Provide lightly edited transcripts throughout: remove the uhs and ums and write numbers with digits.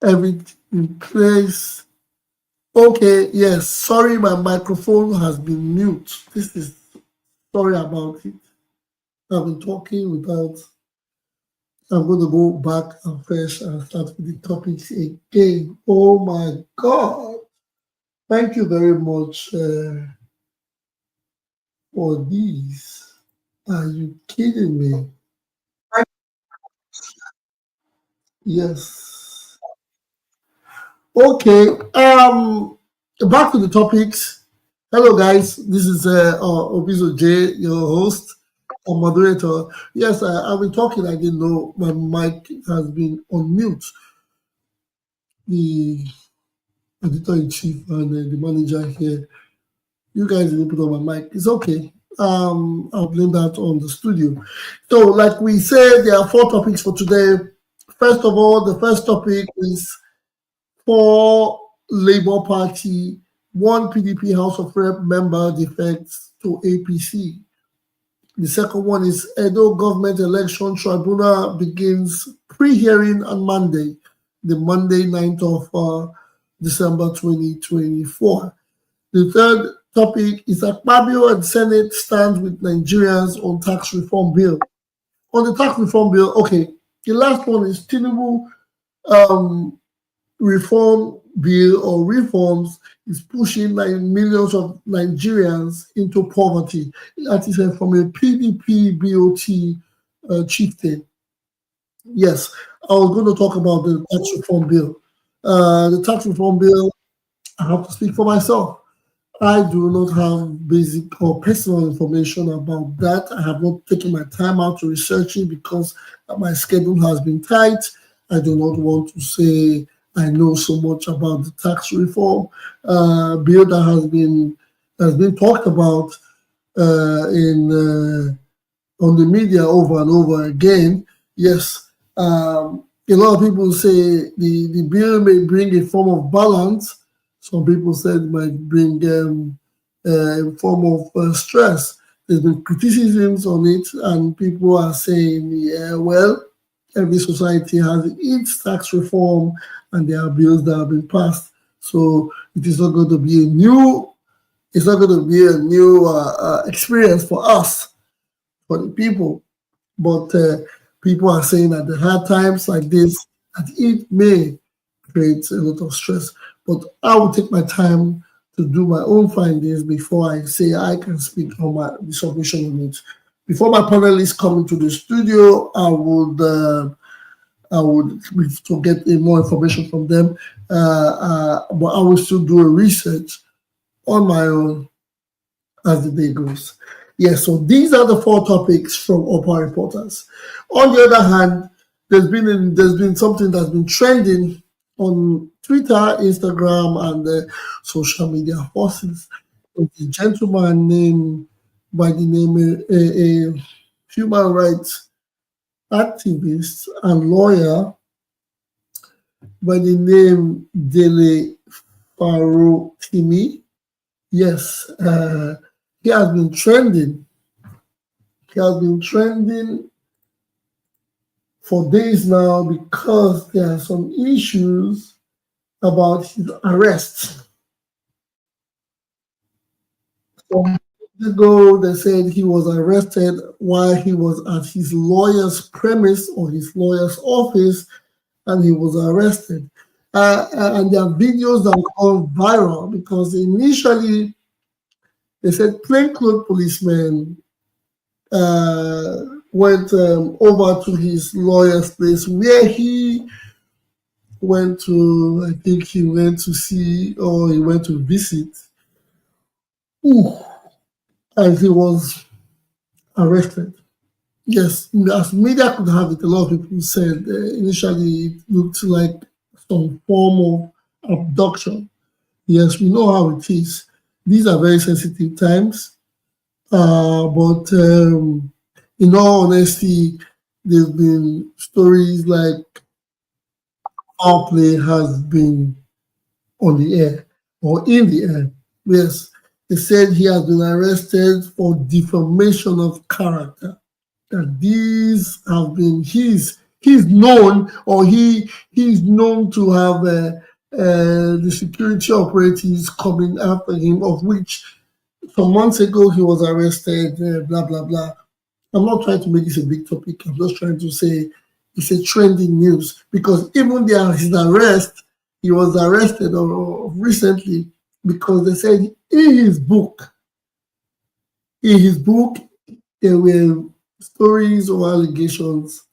everything in place. Okay, yes. Sorry, my microphone has been mute. This is sorry about it. I've been talking without. I'm going to go back and fresh and start with the topics again. Oh my God. Thank you very much for these. Are you kidding me? Yes. Okay. Back to the topics. Hello, guys. This is Obizo J, your host or moderator. Yes, I've been talking. I didn't know my mic has been on mute. The editor in chief and the manager here. You guys didn't put on my mic. It's okay. I'll blame that on the studio. So, like we said, there are four topics for today. First of all, the first topic is for Labour Party, one PDP House of Rep member defects to APC. The second one is Edo Government Election Tribunal begins pre-hearing on Monday, the Monday 9th of December 2024. The third topic is Akpabio and Senate stands with Nigerians on tax reform bill. On the tax reform bill, okay, the last one is Tinubu reform bill or reforms is pushing millions of Nigerians into poverty. That is from a PDP BOT chieftain. Yes, I was going to talk about the tax reform bill. The tax reform bill, I have to speak for myself. I do not have basic or personal information about that. I have not taken my time out to research it because my schedule has been tight. I do not want to say I know so much about the tax reform bill that has been talked about in on the media over and over again. Yes, a lot of people say the bill may bring a form of balance. Some people said it might bring a form of stress. There's been criticisms on it, and people are saying, yeah, well, every society has its tax reform, and there are bills that have been passed. So it is not going to be it's not going to be a new experience for us, for the people. But people are saying that the hard times like this, that it may create a lot of stress. But I will take my time to do my own findings before I say I can speak on the submission on it. Before my panelists come into the studio, I would to get more information from them, but I will still do a research on my own as the day goes. Yes, so these are the four topics from Opa Reporters. On the other hand, there's been something that's been trending on Twitter, Instagram, and social media forces. There's a gentleman named by the name a human rights activist and lawyer by the name Dele Farotimi. Yes, he has been trending. He has been trending for days now because there are some issues about his arrest. Some days ago, they said he was arrested while he was at his lawyer's premise or his lawyer's office, and he was arrested. And there are videos that have gone viral because initially they said plainclothes policemen went over to his lawyer's place where he went to, I think he went to see or he went to visit. Ooh, and he was arrested. Yes, as media could have it, a lot of people said initially it looked like some form of abduction. Yes, we know how it is. These are very sensitive times, but in all honesty, there's been stories like foul play has been on the air or in the air. Yes, they said he has been arrested for defamation of character. That these have been his he's known, or he's known to have the security operatives coming after him, of which some months ago he was arrested, blah blah blah. I'm not trying to make this a big topic. I'm just trying to say it's a trending news, because even his arrest, he was arrested recently because they said in his book, there were stories or allegations.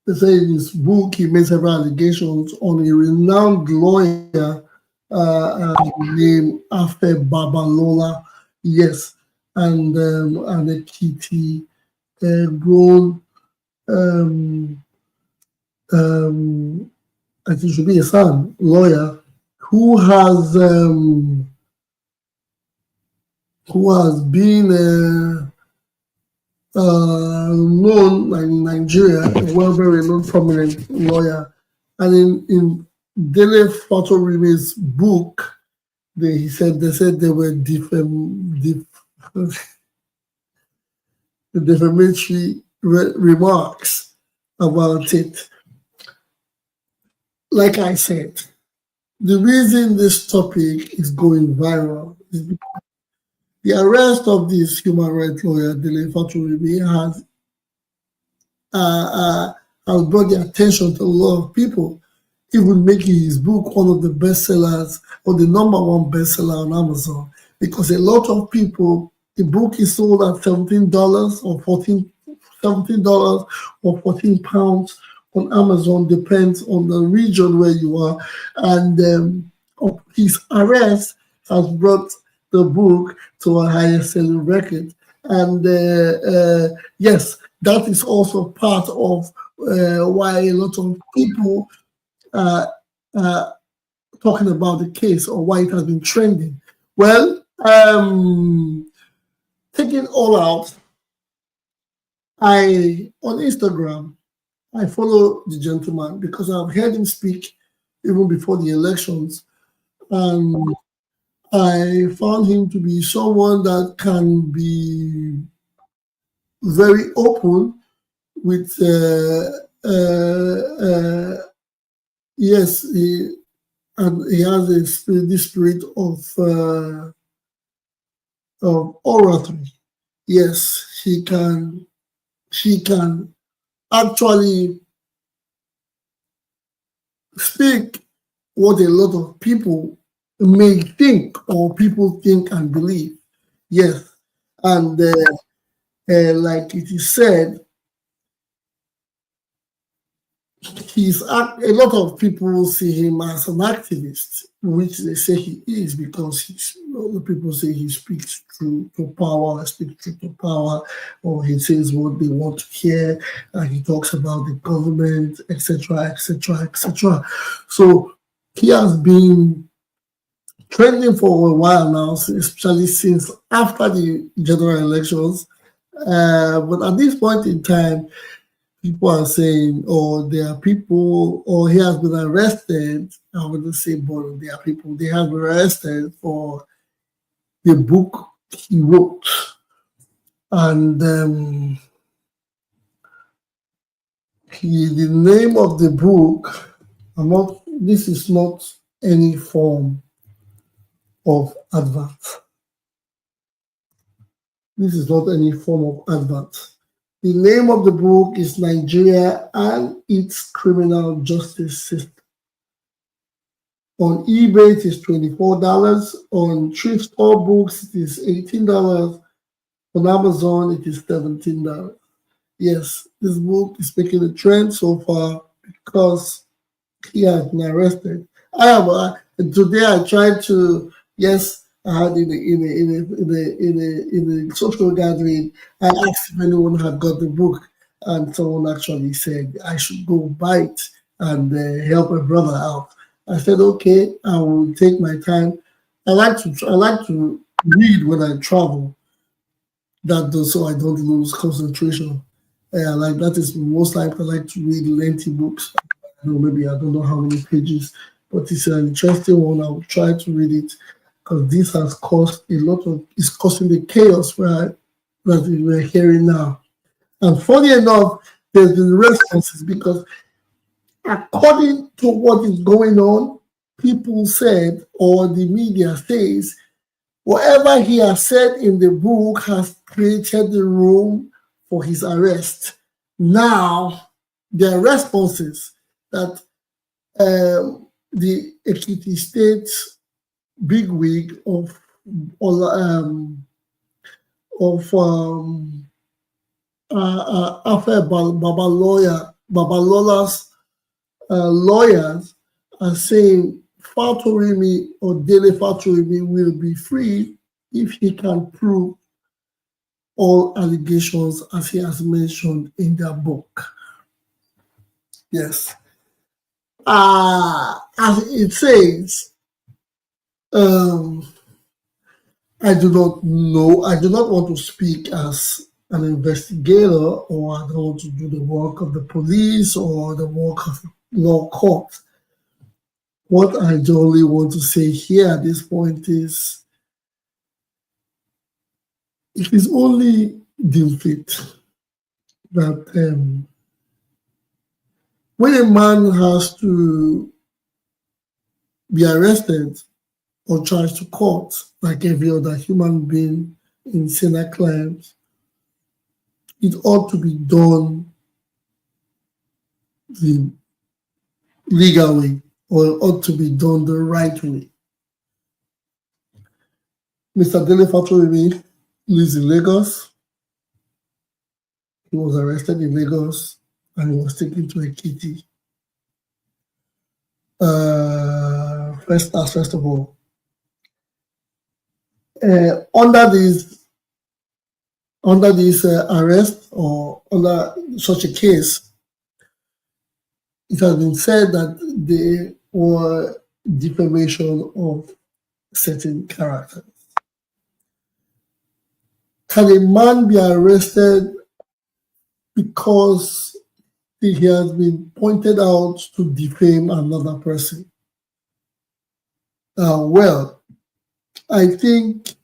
They say in his book he made several allegations on a renowned lawyer named Akpabio. Yes, and a kitty grown. I think it should be a son lawyer who has been known in Nigeria, a very known prominent lawyer, and in Dele Fatorimi's book, they said there were defamatory remarks about it. Like I said, the reason this topic is going viral is because the arrest of this human rights lawyer, Dele Fatorimi, has brought the attention to a lot of people, even making his book one of the bestsellers, or the #1 bestseller on Amazon, because a lot of people, the book is sold at $17 or £14 on Amazon, depends on the region where you are, and his arrest has brought the book to a higher selling record. And yes, that is also part of why a lot of people talking about the case, or why it has been trending. Well, taking all out, on Instagram, I follow the gentleman because I've heard him speak even before the elections, and I found him to be someone that can be very open with yes, he has this spirit of oratory. Yes, he can actually speak what a lot of people may think, or people think and believe. Yes, and like it is said, a lot of people see him as an activist, which they say he is, because people say he speaks to power, or he says what they want to hear, and he talks about the government, etc., etc., etc. So he has been trending for a while now, especially since after the general elections. But at this point in time, people are saying, or there are people, or he has been arrested. I wouldn't say, but there are people, they have been arrested for the book he wrote. And the name of the book, this is not any form of advert. This is not any form of advert. The name of the book is Nigeria and Its Criminal Justice System. On eBay, it is $24. On thrift store books, it is $18. On Amazon, it is $17. Yes, this book is making a trend so far because he has been arrested. Today I tried to, yes, I had in a social gathering, I asked if anyone had got the book, and someone actually said I should go buy it and help a brother out. I said, okay, I will take my time. I like to read when I travel. That does, so I don't lose concentration. That is most likely I like to read lengthy books. Maybe I don't know how many pages, but it's an interesting one. I will try to read it, because this has caused it's causing the chaos that we're hearing now. And funny enough, there's been responses because according to what is going on, people said, or the media says, whatever he has said in the book has created the room for his arrest. Now, there are responses that the Ekiti State bigwig of Afe Babalola's lawyers are saying Fatorimi or Dele Fatorimi will be free if he can prove all allegations as he has mentioned in their book. Yes. As it says, I do not know, I do not want to speak as an investigator, or I don't want to do the work of the police or the work of law court. What I only want to say here at this point is, it is only Defect that when a man has to be arrested or charged to court like every other human being in Senate crimes, it ought to be done the legal way, or it ought to be done the right way. Mr. Dele Fatorimi lives in Lagos. He was arrested in Lagos and he was taken to Ekiti. First of all, under this arrest or under such a case, it has been said that there were defamation of certain characters. Can a man be arrested because he has been pointed out to defame another person? Well, I think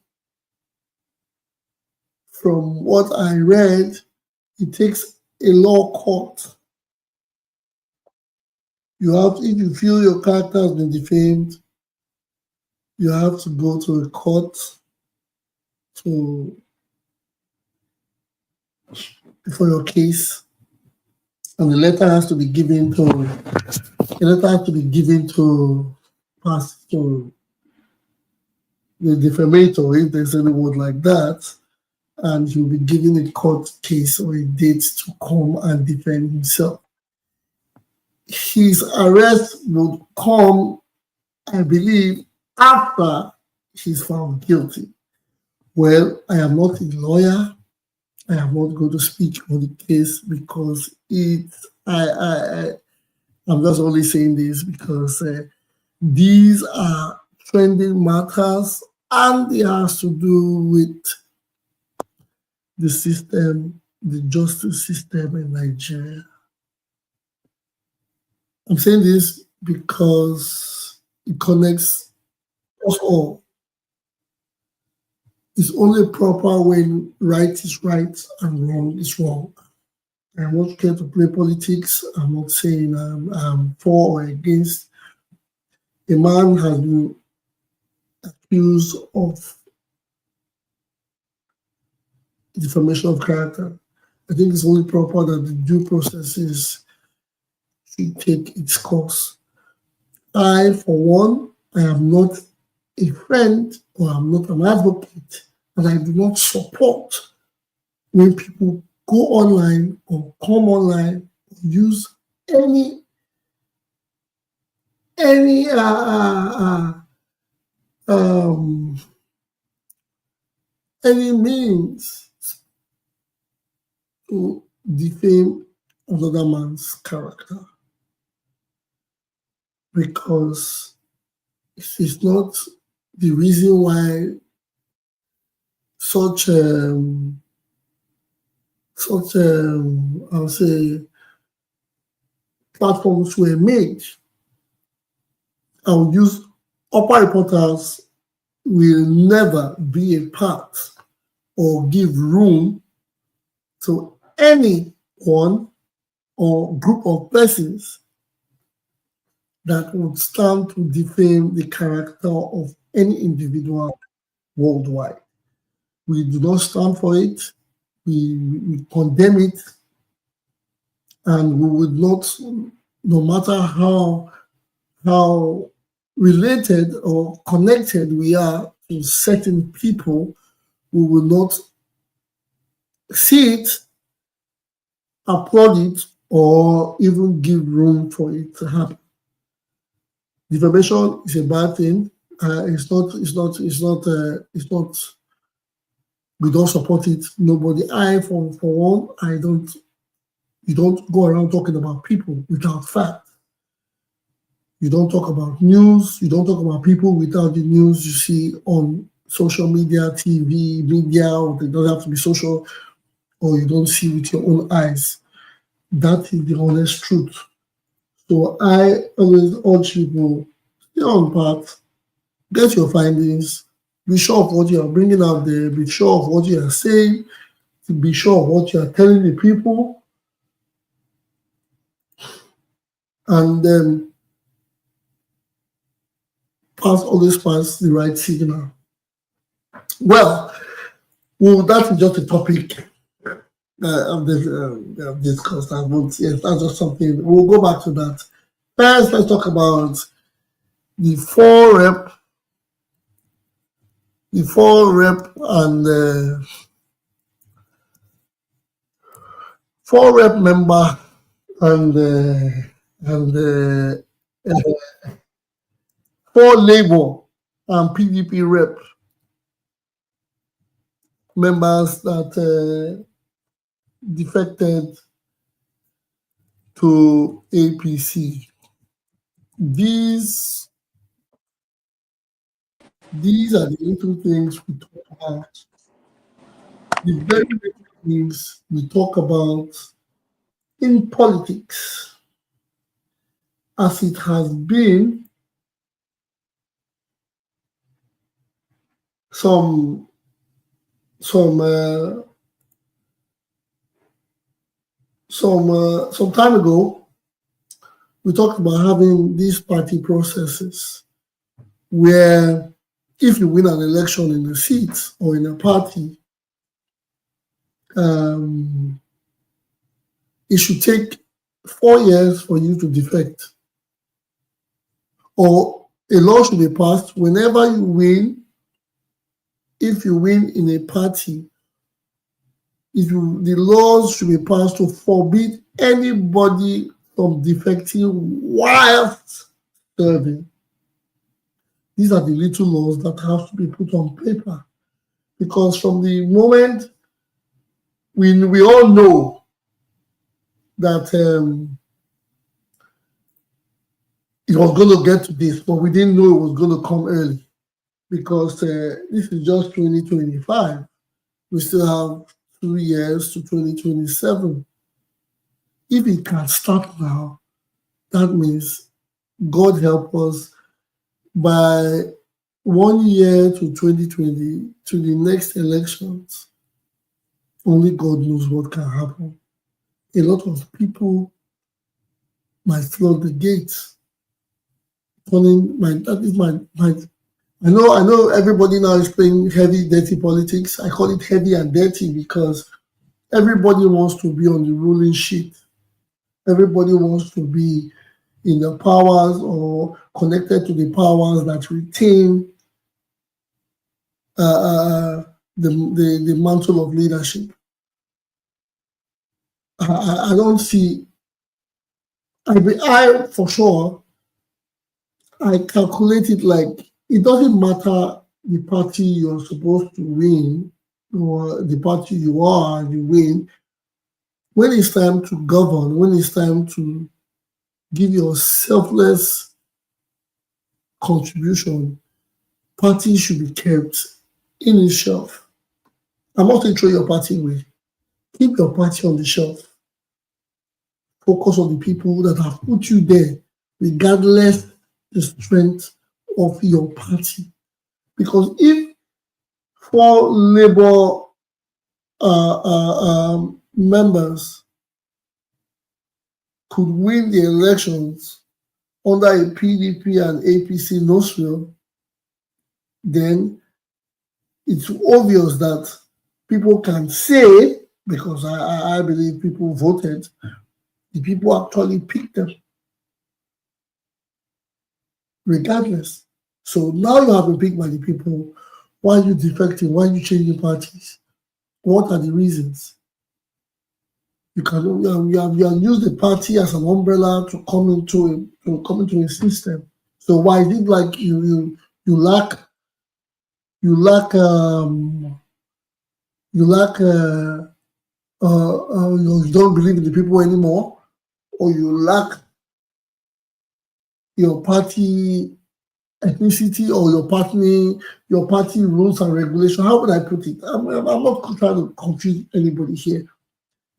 from what I read, it takes a law court. If you feel your character has been defamed, you have to go to a court for your case, and the letter has to be given to pass to the defamator, if there's any word like that, and he'll be given a court case or a date to come and defend himself. His arrest would come, I believe, after he's found guilty. Well, I am not a lawyer. I am not going to speak on the case because I'm just only saying this because these are trending matters, and it has to do with the system, the justice system in Nigeria. I'm saying this because it connects us all. It's only proper when right is right and wrong is wrong. I'm not here to play politics. I'm not saying I'm for or against. A man has been accused of defamation of character. I think it's only proper that the due processes should take its course. I, for one, I am not a friend or I'm not an advocate, and I do not support when people go online or come online or use any means to defame another man's character, because it is not the reason why such I'll say platforms were made. I would use upper reporters will never be a part or give room to anyone or group of persons that would stand to defame the character of any individual worldwide. We do not stand for it. We condemn it, and we would not, no matter how related or connected we are to certain people, we will not see it, applaud it, or even give room for it to happen. Defamation is a bad thing. It's not. We don't support it. Nobody. For one, I don't. You don't go around talking about people without fact. You don't talk about news. You don't talk about people without the news you see on social media, TV, media, or it doesn't have to be social, or you don't see with your own eyes. That is the honest truth. So I always urge people, stay on path, get your findings, be sure of what you are bringing out there, be sure of what you are saying, be sure of what you are telling the people, and then always pass the right signal. Well, that is just a topic of this discussed. Yes, that's just something. We'll go back to that. First, let's talk about the four rep member and four Labour and PDP rep members that defected to APC. These are the little things we talk about. The very little things we talk about in politics, as it has been some time ago. We talked about having these party processes where if you win an election in a seat or in a party, it should take 4 years for you to defect. Or a law should be passed whenever you win. If you win in a party, the laws should be passed to forbid anybody from defecting whilst serving. These are the little laws that have to be put on paper, because from the moment we all know that it was going to get to this, but we didn't know it was going to come early, because this is just 2025. We still have 2 years to 2027. If it can start now, that means, God help us, by 1 year to 2020, to the next elections, only God knows what can happen. A lot of people might flood the gates. I know everybody now is playing heavy, dirty politics. I call it heavy and dirty because everybody wants to be on the ruling sheet. Everybody wants to be in the powers or connected to the powers that retain the mantle of leadership. I don't see. I for sure. I calculate it like it doesn't matter the party you're supposed to win or the party you are and you win. When it's time to govern, when it's time to give your selfless contribution, party should be kept in its shelf. I'm not saying throw your party away. Keep your party on the shelf. Focus on the people that have put you there, regardless the strength of your party. Because if four Labour members could win the elections under a PDP and APC nose-wheel, then it's obvious that people can say, because I believe people voted, the people actually picked them, regardless. So now you have been picked by the people. Why are you defecting? Why are you changing parties? What are the reasons? You have used the party as an umbrella to come into a system. So why is it like you lack you don't believe in the people anymore, or you lack your party ethnicity or your party rules and regulation? How would I put it? I'm not trying to confuse anybody here.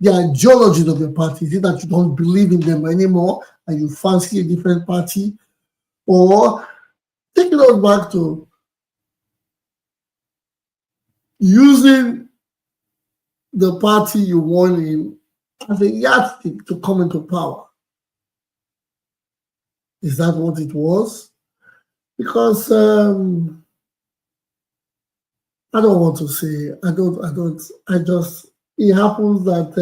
The ideology of your party, is it that you don't believe in them anymore and you fancy a different party? Or taking us back to using the party you won in as a yardstick to come into power. Is that what it was? Because I don't want to say, it happens that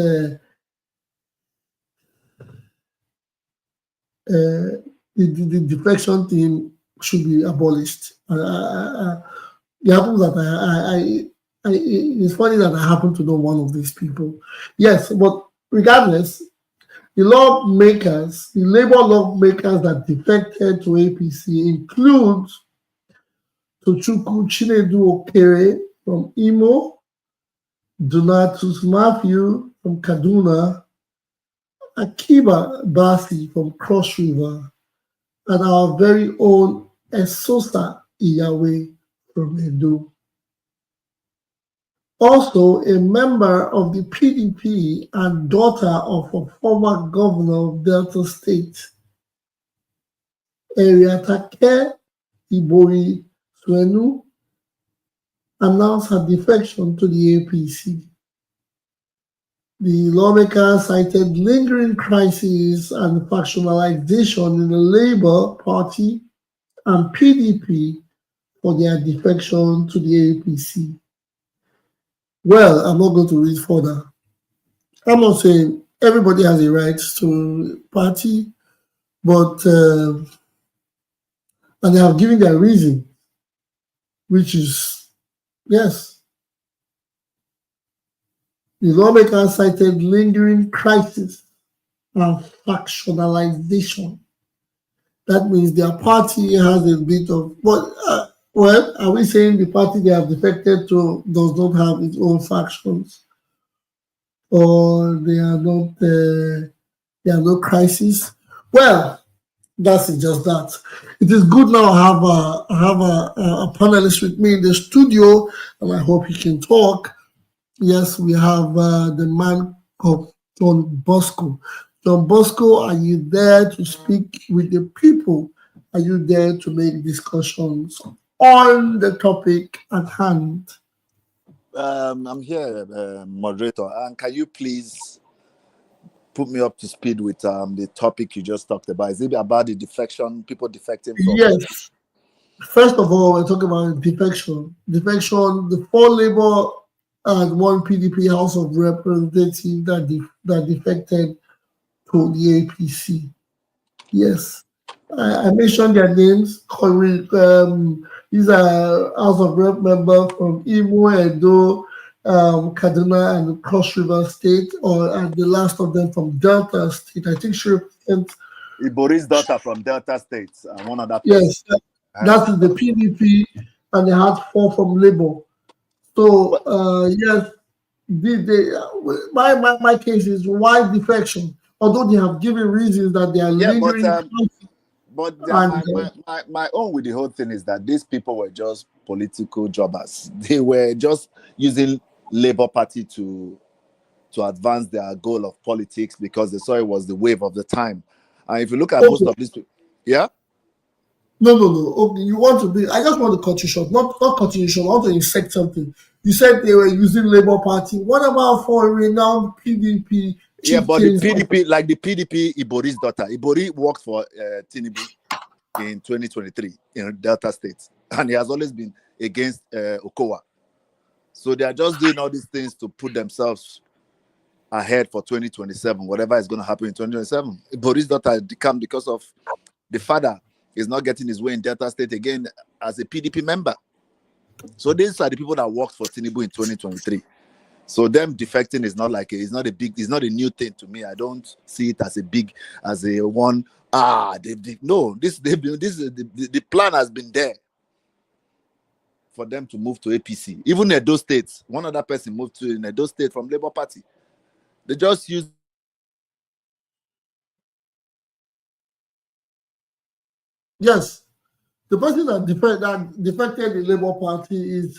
the defection thing should be abolished. It happens that it's funny that I happen to know one of these people. Yes, but regardless, the labor lawmakers that defected to APC include Tochukwu Chinedu Okere from Imo, Donatus Matthew from Kaduna, Akiba Basi from Cross River, and our very own Esosa Iyawe from Edo. Also a member of the PDP and daughter of a former governor of Delta State, Eriatake Ibori Swenu, announced her defection to the APC. The lawmaker cited lingering crises and factionalization in the Labour Party and PDP for their defection to the APC. Well, I'm not going to read further. I'm not saying everybody has a right to party, but and they have given their reason, which is, yes, the lawmaker cited lingering crisis and factionalization. That means their party has a bit of, well, are we saying the party they have defected to does not have its own factions, or they are no crisis? Well, that's just that. It is good now I have a panelist with me in the studio, and I hope he can talk. Yes, we have the man called John Bosco. John Bosco, are you there to speak with the people? Are you there to make discussions on the topic at hand? I'm here, moderator. And can you please put me up to speed with the topic you just talked about? Is it about the defection, people defecting from? Yes. First of all, we're talking about defection. Defection, the 4 Labour and 1 PDP House of Representatives that defected to the APC. Yes. I mentioned their names. These are House of Rep members from Imo, Edo, Kaduna, and Cross River State, and the last of them from Delta State. I think she represents Ibori's daughter from Delta State, one of that. Yes, that is the PDP, and they had 4 from Labour. So yes, my case is why defection. Although they have given reasons that they are lingering. But my own with the whole thing is that these people were just political jobbers. They were just using Labour Party to advance their goal of politics because they saw it was the wave of the time. And if you look at most of these people, yeah? No, no, no. Okay, you want to be. I just want to cut you short. Not cut you short. I want to insert something. You said they were using Labour Party. What about for renowned PDP Yeah, but the chieftains? PDP, like the PDP, Ibori's daughter, Ibori worked for Tinubu in 2023 in Delta State, and he has always been against Okowa. So they are just doing all these things to put themselves ahead for 2027, whatever is going to happen in 2027. Ibori's daughter come because of the father is not getting his way in Delta State again as a PDP member. So these are the people that worked for Tinubu in 2023. So them defecting is not like it's not a new thing to me. I don't see it as a one. The plan has been there for them to move to APC. Even Edo State, one other person moved to Edo State from Labour Party. They just used. Yes, the person that defected the Labour Party is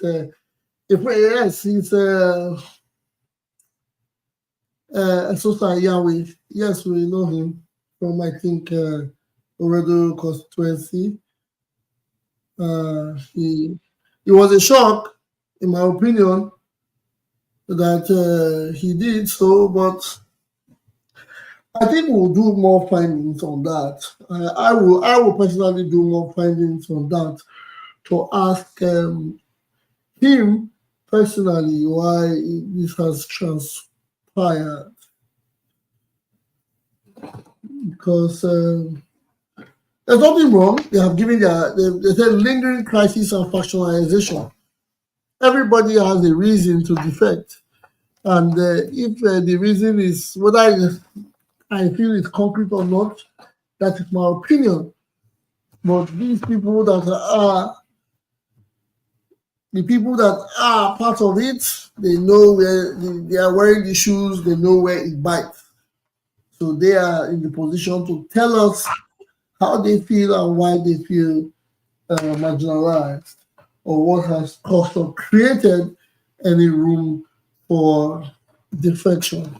Sosa Yahweh. Yes, we know him from I think Oredo constituency. It was a shock, in my opinion, that he did so, but I think we'll do more findings on that. I will personally do more findings on that to ask him personally why this has transpired, because there's nothing wrong. They have given they said lingering crisis and factionalization. Everybody has a reason to defect, and if the reason is whether I feel it's concrete or not, that is my opinion. But these people that are the people that are part of it, they know where they are wearing the shoes, they know where it bites. So they are in the position to tell us how they feel and why they feel marginalized, or what has caused or created any room for defection.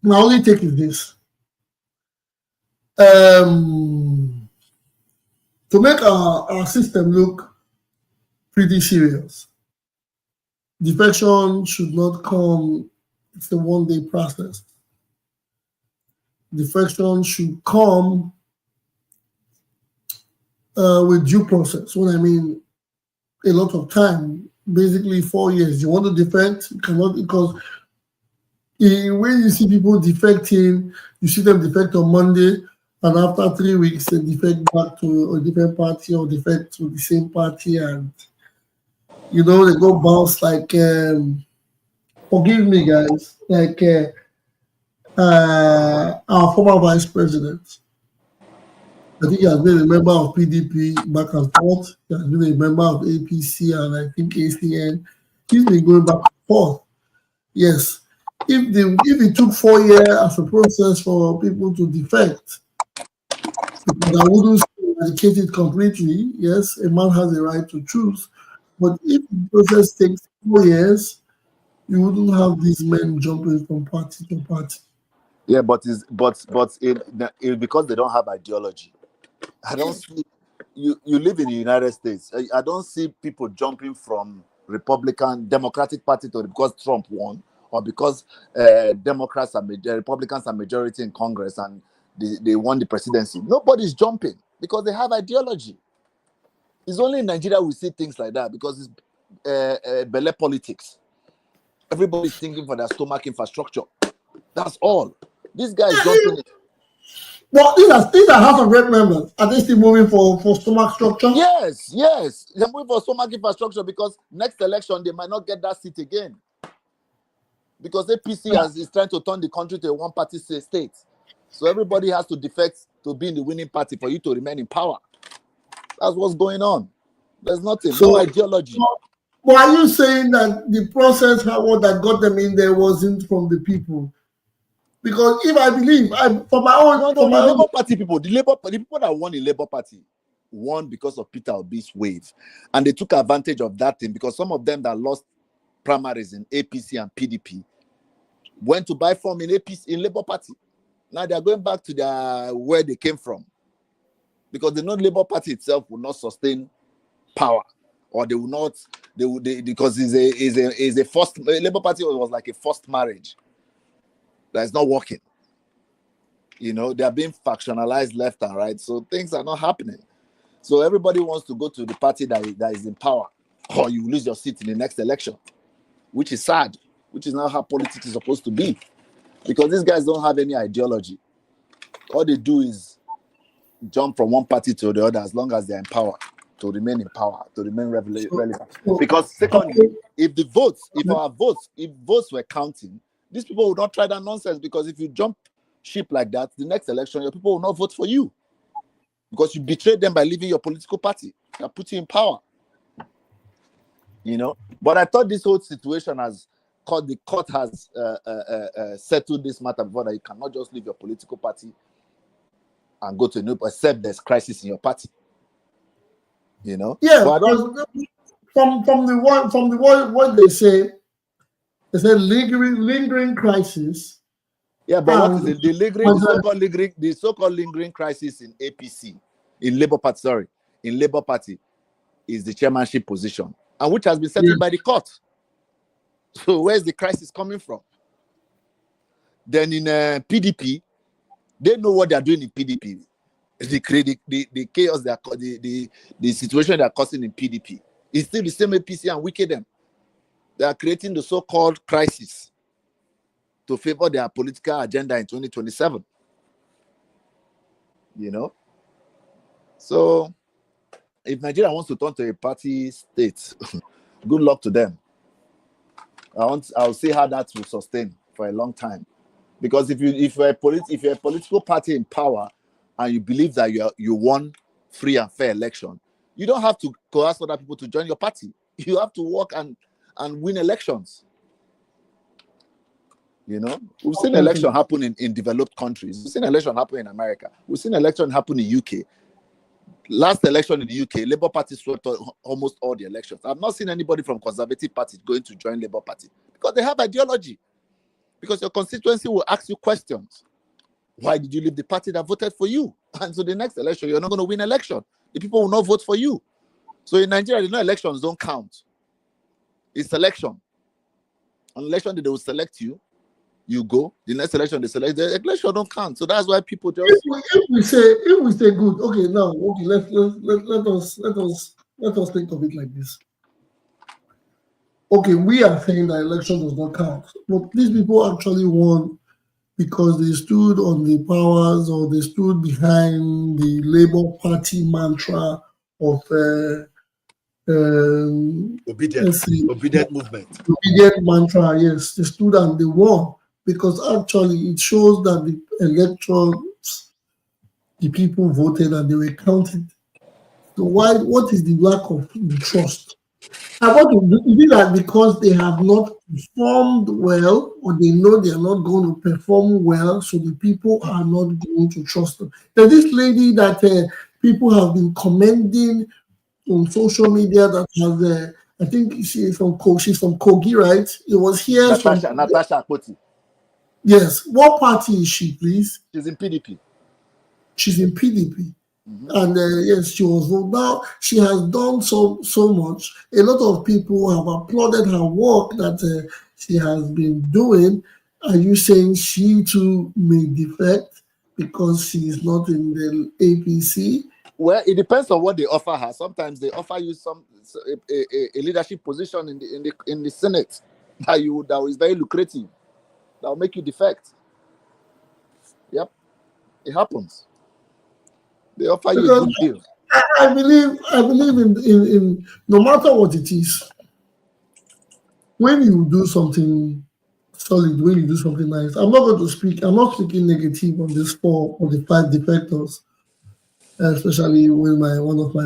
My only take is this. To make our system look pretty serious, defection should not come, it's a one-day process. Defection should come with due process. When I mean a lot of time, basically 4 years. You want to defect, you cannot, because when you see people defecting, you see them defect on Monday, and after 3 weeks, they defect back to a different party or defect to the same party, and they go bounce like, forgive me, guys, like our former vice president. I think he has been a member of PDP back and forth. He has been a member of APC and I think ACN. He's been going back and forth. Yes. If it took 4 years as a process for people to defect, because I wouldn't eradicate it completely. Yes, a man has a right to choose. But if the process takes 4 years, you wouldn't have these men jumping from party to party. Yeah, but because they don't have ideology. I don't see you live in the United States. I don't see people jumping from Democratic Party to because Trump won, or because Republicans are majority in Congress and they won the presidency. Nobody's jumping because they have ideology. It's only in Nigeria we see things like that because it's belle politics. Everybody's thinking for their stomach infrastructure. That's all. This guy is jumping. Well, these are House of Rep members. Are they still moving for stomach structure? Yes. They're moving for stomach infrastructure because next election they might not get that seat again. Because APC is trying to turn the country to a one-party state. So everybody has to defect to be in the winning party for you to remain in power. That's what's going on. There's nothing, no ideology. Well, are you saying that the process that got them in there wasn't from the people? Because if I believe, for my own, the Labour Party people, the people that won the Labour Party won because of Peter Obi's wave, and they took advantage of that thing because some of them that lost primaries in APC and PDP went to buy form in APC in Labour Party. Now they are going back to where they came from. because they know Labour Party itself will not sustain power, or they will not. Because is a forced Labour Party was like a forced marriage that is not working. You know, they are being factionalized left and right, so things are not happening. So everybody wants to go to the party that is in power, or you lose your seat in the next election, which is sad, which is not how politics is supposed to be, because these guys don't have any ideology. All they do is jump from one party to the other as long as they're in power, to remain in power, to remain relevant. Because secondly, if votes were counting, these people would not try that nonsense, because if you jump ship like that, the next election, your people will not vote for you, because you betrayed them by leaving your political party that put you in power. You know, but I thought this whole situation the court has settled this matter before, that you cannot just leave your political party and go to a new, except there's crisis in your party. You know, yeah. From the what they say lingering crisis. Yeah, but what is it? The so-called lingering crisis in APC, in Labour Party, is the chairmanship position, and which has been settled by the court. So where's the crisis coming from? Then in PDP, they know what they are doing in PDP. The chaos the situation they are causing in PDP is still the same APC and wicked them. They are creating the so-called crisis to favor their political agenda in 2027. You know? So, if Nigeria wants to turn to a party state, good luck to them. I'll see how that will sustain for a long time. Because if you're a political party in power and you believe that you won free and fair election, you don't have to coerce other people to join your party. You have to work and win elections. You know, we've seen election happen in developed countries. We've seen election happen in America. We've seen election happen in UK. Last election in the UK, Labour Party swept almost all the elections. I've not seen anybody from Conservative Party going to join Labour Party, because they have ideology. Because your constituency will ask you questions. Why did you leave the party that voted for you? And so the next election, you're not going to win election. The people will not vote for you. So in Nigeria, elections don't count. It's selection. On election day, they will select you. You go. The next election, they select. The election don't count. So that's why people just. If we say good, okay, now okay, let us think of it like this. Okay, we are saying that election does not count, but these people actually won because they stood on the powers, or they stood behind the Labour Party mantra of obedient movement. Obedient mantra, yes, they stood and they won. Because actually it shows that the elections, the people voted and they were counted. So what is the lack of trust? And what is it that because they have not performed well, or they know they are not going to perform well, so the people are not going to trust them? There's this lady that people have been commending on social media that has, I think she's from Kogi, right? It was here. Natasha Akpoti. Yes. What party is she, please? She's in PDP. She's in PDP. Mm-hmm. And yes, she was. Now she has done so much. A lot of people have applauded her work that she has been doing. Are you saying she too may defect because she is not in the APC? Well, it depends on what they offer her. Sometimes they offer you a leadership position in the Senate that is very lucrative. That will make you defect. Yep, it happens. They offer you a good deal. I believe in no matter what it is, when you do something solid, when you do something nice, I'm not speaking negative on this 4 or the 5 defectors, especially when one of my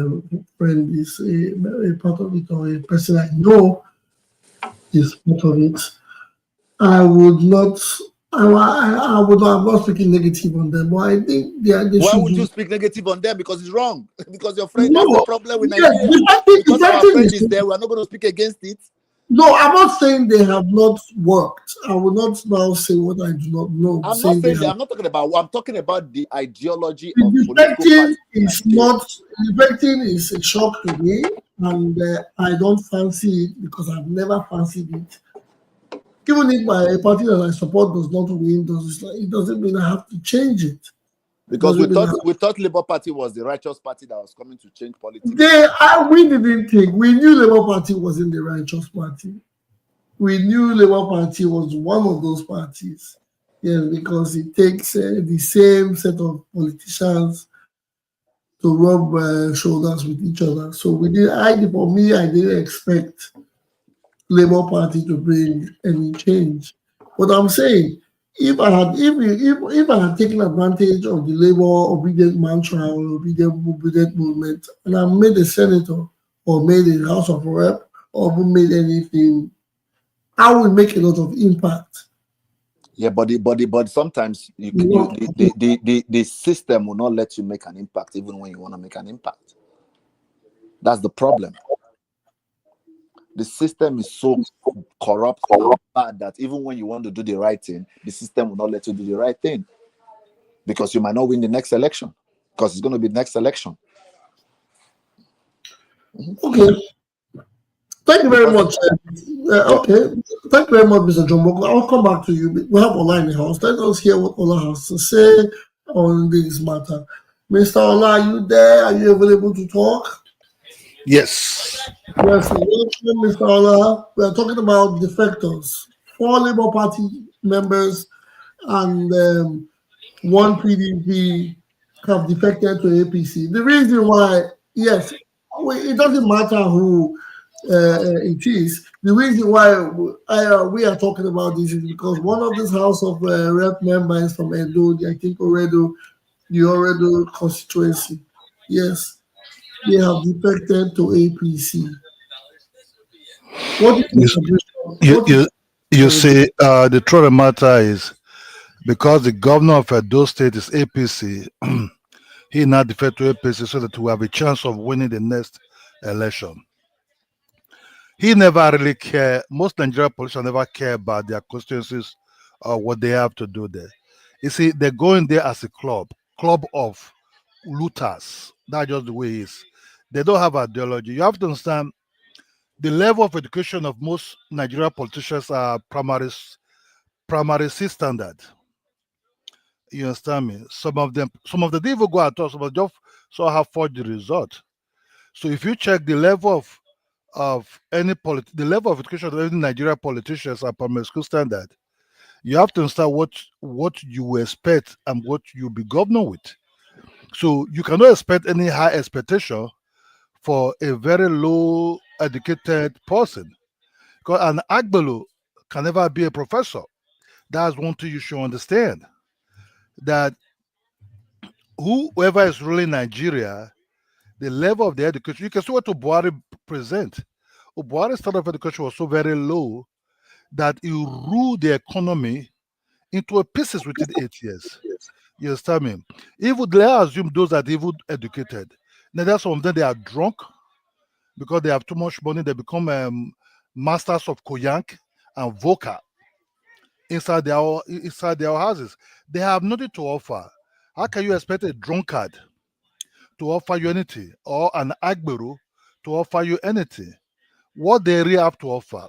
friends is a part of it, or a person I know is part of it. I would not. I'm not speaking negative on them, but I think they Why would you speak negative on them? Because it's wrong. Because your friend has a problem with Nigeria. Because our friend is there, we're not going to speak against it. No, I'm not saying they have not worked. I will not now say what I do not know. I'm not saying that. I'm not talking about. I'm talking about the ideology of political Defecting parties is in Nigeria. not. Defecting is a shock to me, and I don't fancy it because I've never fancied it. Even if my party that I support does not win, it doesn't mean I have to change it. Because we thought Labour Party was the righteous party that was coming to change politics. We didn't think. We knew Labour Party wasn't the righteous party. We knew Labour Party was one of those parties. Yes, because it takes the same set of politicians to rub shoulders with each other. So we did. For me, I didn't expect Labour Party to bring any change. But I'm saying, if I had taken advantage of the Labour obedient mantra or obedient movement, and I made a senator or made a House of Rep or made anything, I would make a lot of impact. Yeah, but sometimes the system will not let you make an impact even when you want to make an impact. That's the problem. The system is so corrupt and bad that even when you want to do the right thing, the system will not let you do the right thing because you might not win the next election because it's going to be the next election. Okay. Thank you very much. Okay. Thank you very much, Mr. John Boko. I'll come back to you. We have Ola in the house. Let us hear what Ola has to say on this matter. Mr. Ola, are you there? Are you available to talk? Yes. Yes, welcome, Mr. Ola. We are talking about defectors. 4 Labour Party members and one PDP have defected to APC. The reason why, yes, it doesn't matter who it is. The reason why we are talking about this is because one of this House of Rep members from Edo, I think the Oredo constituency, yes, they have defected to APC. What is you see, the truth of the matter is because the governor of Edo State is APC, he now defected to APC so that we have a chance of winning the next election. He never really cared. Most Nigerian politicians never care about their constituencies or what they have to do there. You see, they're going there as a club of looters. That's just the way it is. They don't have ideology. You have to understand the level of education of most Nigerian politicians are primary C standard. You understand me? Some of them didn't even go at all. Some of them just saw how forged the result. So if you check the level of the level of education of any Nigerian politicians are primary school standard, you have to understand what you expect and what you'll be governor with. So you cannot expect any high expectation for a very low educated person. Because an Akpabio can never be a professor. That's one thing you should understand. That whoever is ruling Nigeria, the level of the education, you can see what Buhari present. Buhari's standard of education was so very low that he ruled the economy into a pieces within 8 years. You understand me? Even let's assume those that even educated. Now that's some of them they are drunk because they have too much money. They become masters of koyank and vodka inside their houses. They have nothing to offer. How can you expect a drunkard to offer you anything or an Akpabio to offer you anything? What they really have to offer,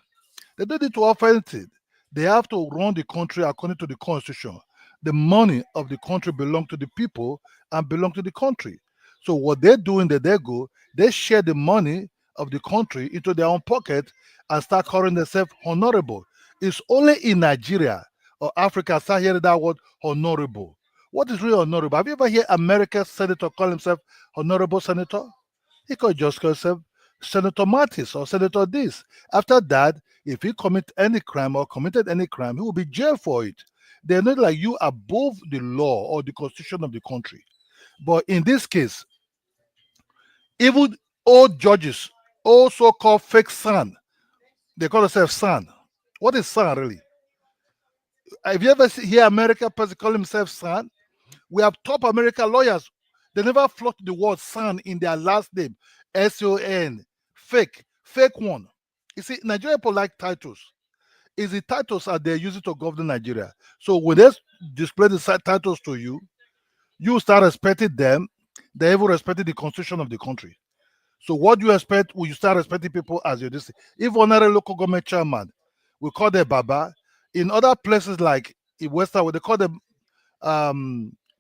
they don't need to offer anything. They have to run the country according to the constitution. The money of the country belongs to the people and belong to the country. So what they're doing, they share the money of the country into their own pocket and start calling themselves honorable. It's only in Nigeria or Africa start hearing that word honorable. What is really honorable? Have you ever heard American senator call himself honorable senator? He could just call himself Senator Mattis or Senator this. After that, if he commit any crime or committed any crime, he will be jailed for it. They're not like you above the law or the constitution of the country. But in this case, even old judges, all so-called fake son, they call themselves son. What is son really? Have you ever hear American person call himself son? We have top American lawyers. They never float the word son in their last name. S-O-N. Fake one. You see, Nigerian people like titles. It's the titles that they're using to govern Nigeria. So when they display the titles to you, you start respecting them. They even respecting the constitution of the country. So what do you expect when you start respecting people as your district? If honorary local government chairman, we call them Baba. In other places like in Western, they call them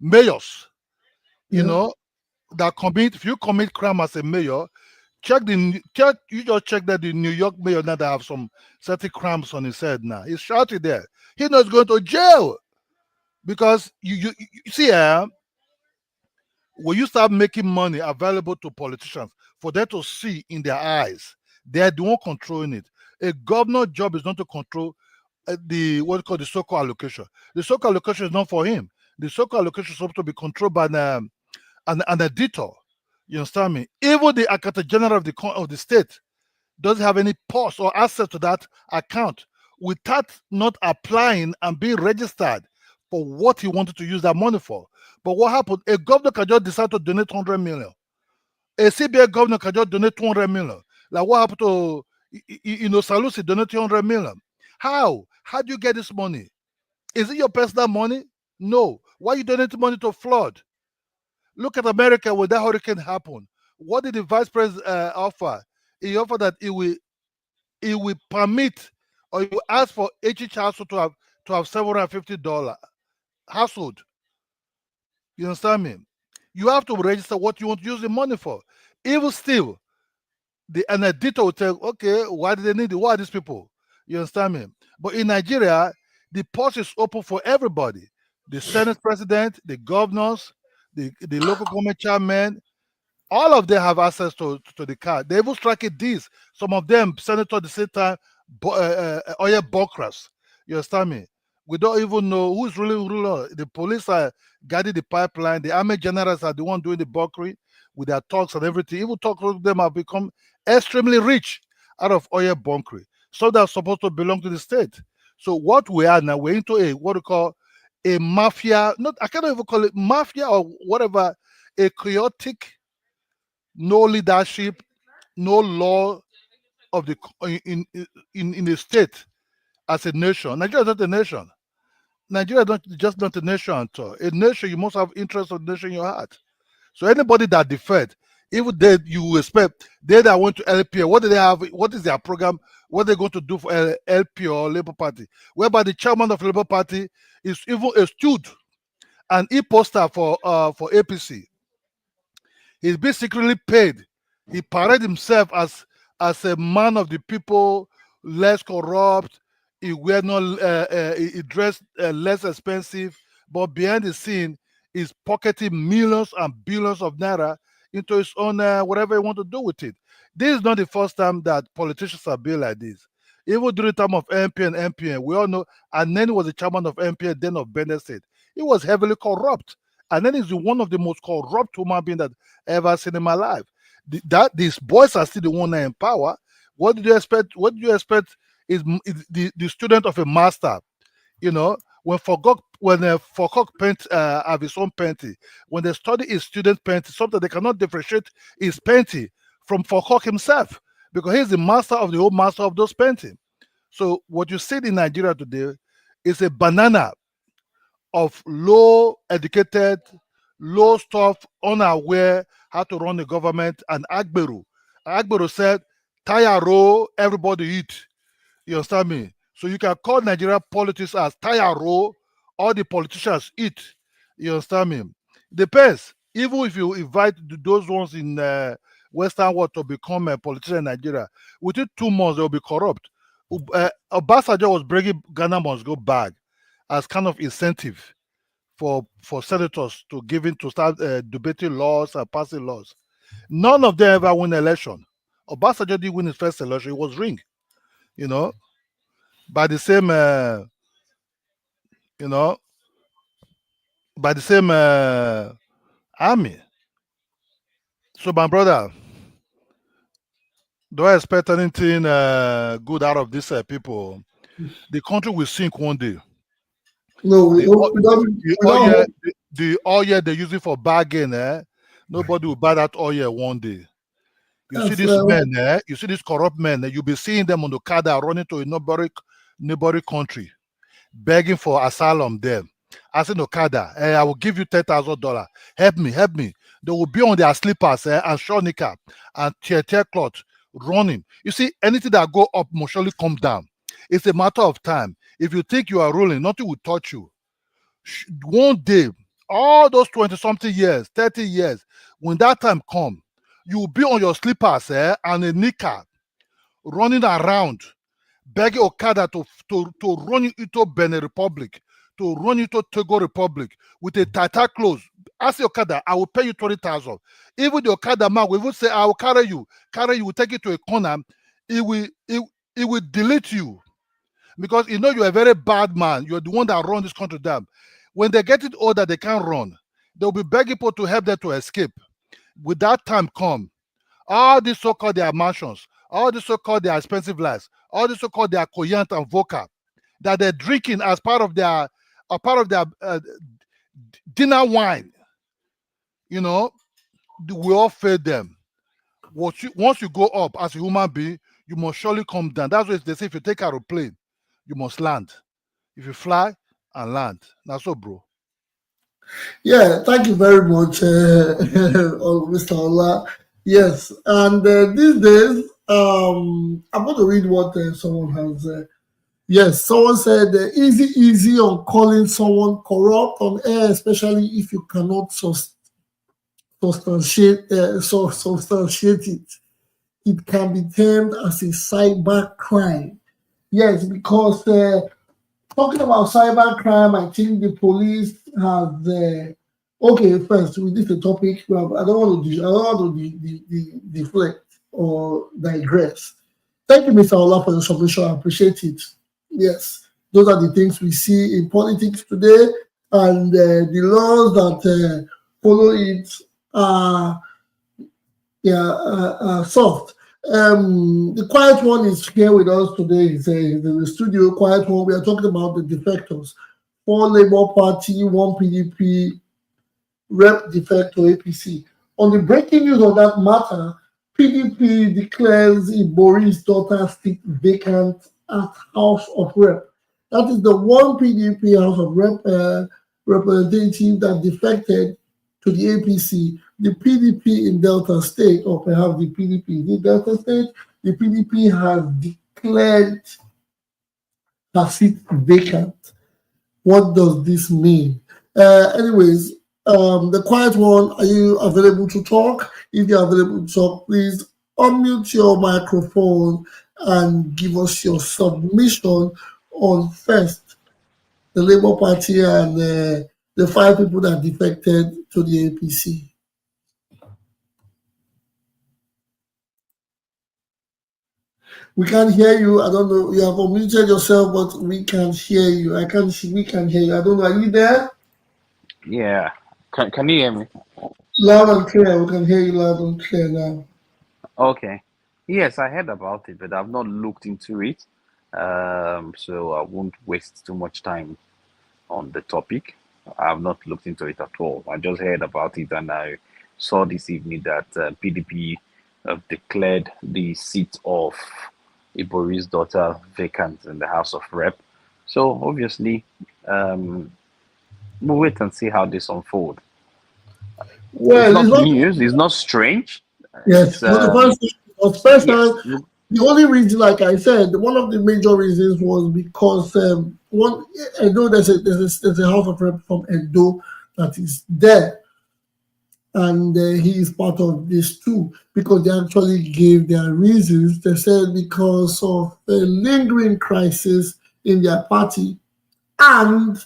mayors. You know, that commit, if you commit crime as a mayor, you just check that the New York mayor now that have some certain crimes on his head now. He's shouting there. He's not going to jail because you see, when you start making money available to politicians for them to see in their eyes, they're the one controlling it. A governor job is not to control the what you call the so-called allocation. The so-called allocation is not for him. The so-called allocation is supposed to be controlled by an editor. You understand me? Even the Accountant General of the state doesn't have any pause or access to that account without not applying and being registered for what he wanted to use that money for. But what happened? A governor can just decide to donate 100 million. A CBA governor can just donate 200 million. Like what happened to, Salusi donating 100 million? How? How do you get this money? Is it your personal money? No. Why you donating money to flood? Look at America when that hurricane happened. What did the vice president offer? He offered that he will permit or he will ask for each household to have $750 household. You understand me? You have to register what you want to use the money for. Even still, an editor will tell, okay, why do they need it? Why are these people? You understand me? But in Nigeria, the purse is open for everybody. The Senate president, the governors, the local government chairman, all of them have access to the card. They even strike it this. Some of them, senator, the same time, oil bunkers. You understand me? We don't even know who's really ruler. The police are guarding the pipeline. The army generals are the one doing the bunkering with their talks and everything. Even talks of them have become extremely rich out of oil bunkering. So that's supposed to belong to the state. So what we are now, we're into what we call a mafia. I can't even call it mafia or whatever. A chaotic, no leadership, no law of the in the state as a nation. Nigeria is not a nation. Nigeria is just not a nation at all. A nation, you must have interest of the nation in your heart. So anybody that defect, even they you expect they that went to LP, what do they have? What is their program? What are they going to do for LP or Labour Party? Whereby the chairman of Labour Party is even a steward and e-poster for APC. He's been secretly paid. He paraded himself as a man of the people, less corrupt. He wear not he dressed less expensive, but behind the scene, he's pocketing millions and billions of naira into his own whatever he want to do with it. This is not the first time that politicians have been like this. Even during the time of MP and MPN, we all know, and then he was the chairman of MPN, then of Benin State. He was heavily corrupt. And then he's one of the most corrupt human beings that I've ever seen in my life. These boys are still the one in power. What do you expect? What do you expect is the student of a master? You know, when Foucault paint have his own painting, when they study his student painting, something they cannot differentiate his painting from Foucault himself, because he's the master of the whole master of those paintings. So what you see in Nigeria today is a banana of low educated, low stuff, unaware how to run the government, and Akpabio. Akpabio said, Tayaro, everybody eat. You understand me? So you can call Nigeria politics as Tayaro, all the politicians eat. You understand me? Depends. Even if you invite those ones in Western world to become a politician in Nigeria, within 2 months they'll be corrupt. Obasanjo was bringing Ghana must go back as kind of incentive for senators to give in to start debating laws and passing laws. None of them ever win election. Obasanjo didn't win his first election. It was rigged, you know, by the same, by the same army. So, my brother, do I expect anything good out of these people? The country will sink one day. No, the oil they're using for bargain, nobody will buy that oil one day. You see these men, you see these corrupt men, you'll be seeing them on the car that are running to a neighboring country, begging for asylum there. Asking Okada, I will give you $10,000. Help me, help me. They will be on their slippers and short knicker and tear cloth running. You see, anything that go up must surely come down. It's a matter of time. If you think you are ruling, nothing will touch you. One day, all those 20-something years, 30 years, when that time come, you will be on your slippers and a knicker running around, begging Okada to run you into Benin Republic, to run you to Togo Republic with a tighter clothes. Ask the Okada, I will pay you 20,000. Even the Okada man will say, I will carry you, will take you to a corner. It will delete you because you know you're a very bad man. You're the one that run this country down. When they get it older, they can't run. They'll be begging people to help them to escape. With that time come, all these so-called their mansions, all these so-called their expensive lives, all these so-called their Koyant and Vodka that they're drinking as part of their dinner wine, you know, we all fail them. Once you go up as a human being, you must surely come down. That's what they say. If you take an aeroplane, you must land. If you fly and land, that's so, bro. Yeah, thank you very much, Mr. Ola. Yes, and these days, I'm going to read what someone has. Yes, someone said, easy on calling someone corrupt on air, especially if you cannot substantiate it. It can be termed as a cyber crime. Yes, because talking about cyber crime, I think the police have okay. First, with this topic, I don't want to deflect or digress. Thank you, Mr. Ola, for the submission. I appreciate it. Yes, those are the things we see in politics today, and the laws that follow it are soft. The quiet one is here with us today. He's in the studio. Quiet one. We are talking about the defectors. 4 Labour Party, 1 PDP, Rep Defect to APC. On the breaking news of that matter, PDP declares Ibori's daughter seat vacant at House of Rep. That is the one PDP House of Rep representative that defected to the APC. The PDP in Delta State, or perhaps the PDP in Delta State, the PDP has declared her seat vacant. What does this mean? Anyways, the quiet one, are you available to talk? If you're available to talk, please unmute your microphone and give us your submission on first the Labour Party and the 5 people that defected to the APC. We can't hear you. I don't know. You have unmuted yourself, but we can't hear you. We can hear you. I don't know. Are you there? Yeah. Can you hear me? Loud and clear. We can hear you loud and clear now. Okay. Yes, I heard about it, but I've not looked into it. So I won't waste too much time on the topic. I've not looked into it at all. I just heard about it, and I saw this evening that PDP declared the seat of Ibori's daughter vacant in the House of Rep. So obviously, we'll wait and see how this unfolds. Well, it's not news. It's not strange. Yes, the only reason, like I said, one of the major reasons was because I know there's a House of Rep from Edo that is there, and he is part of this too, because they actually gave their reasons. They said because of a lingering crisis in their party and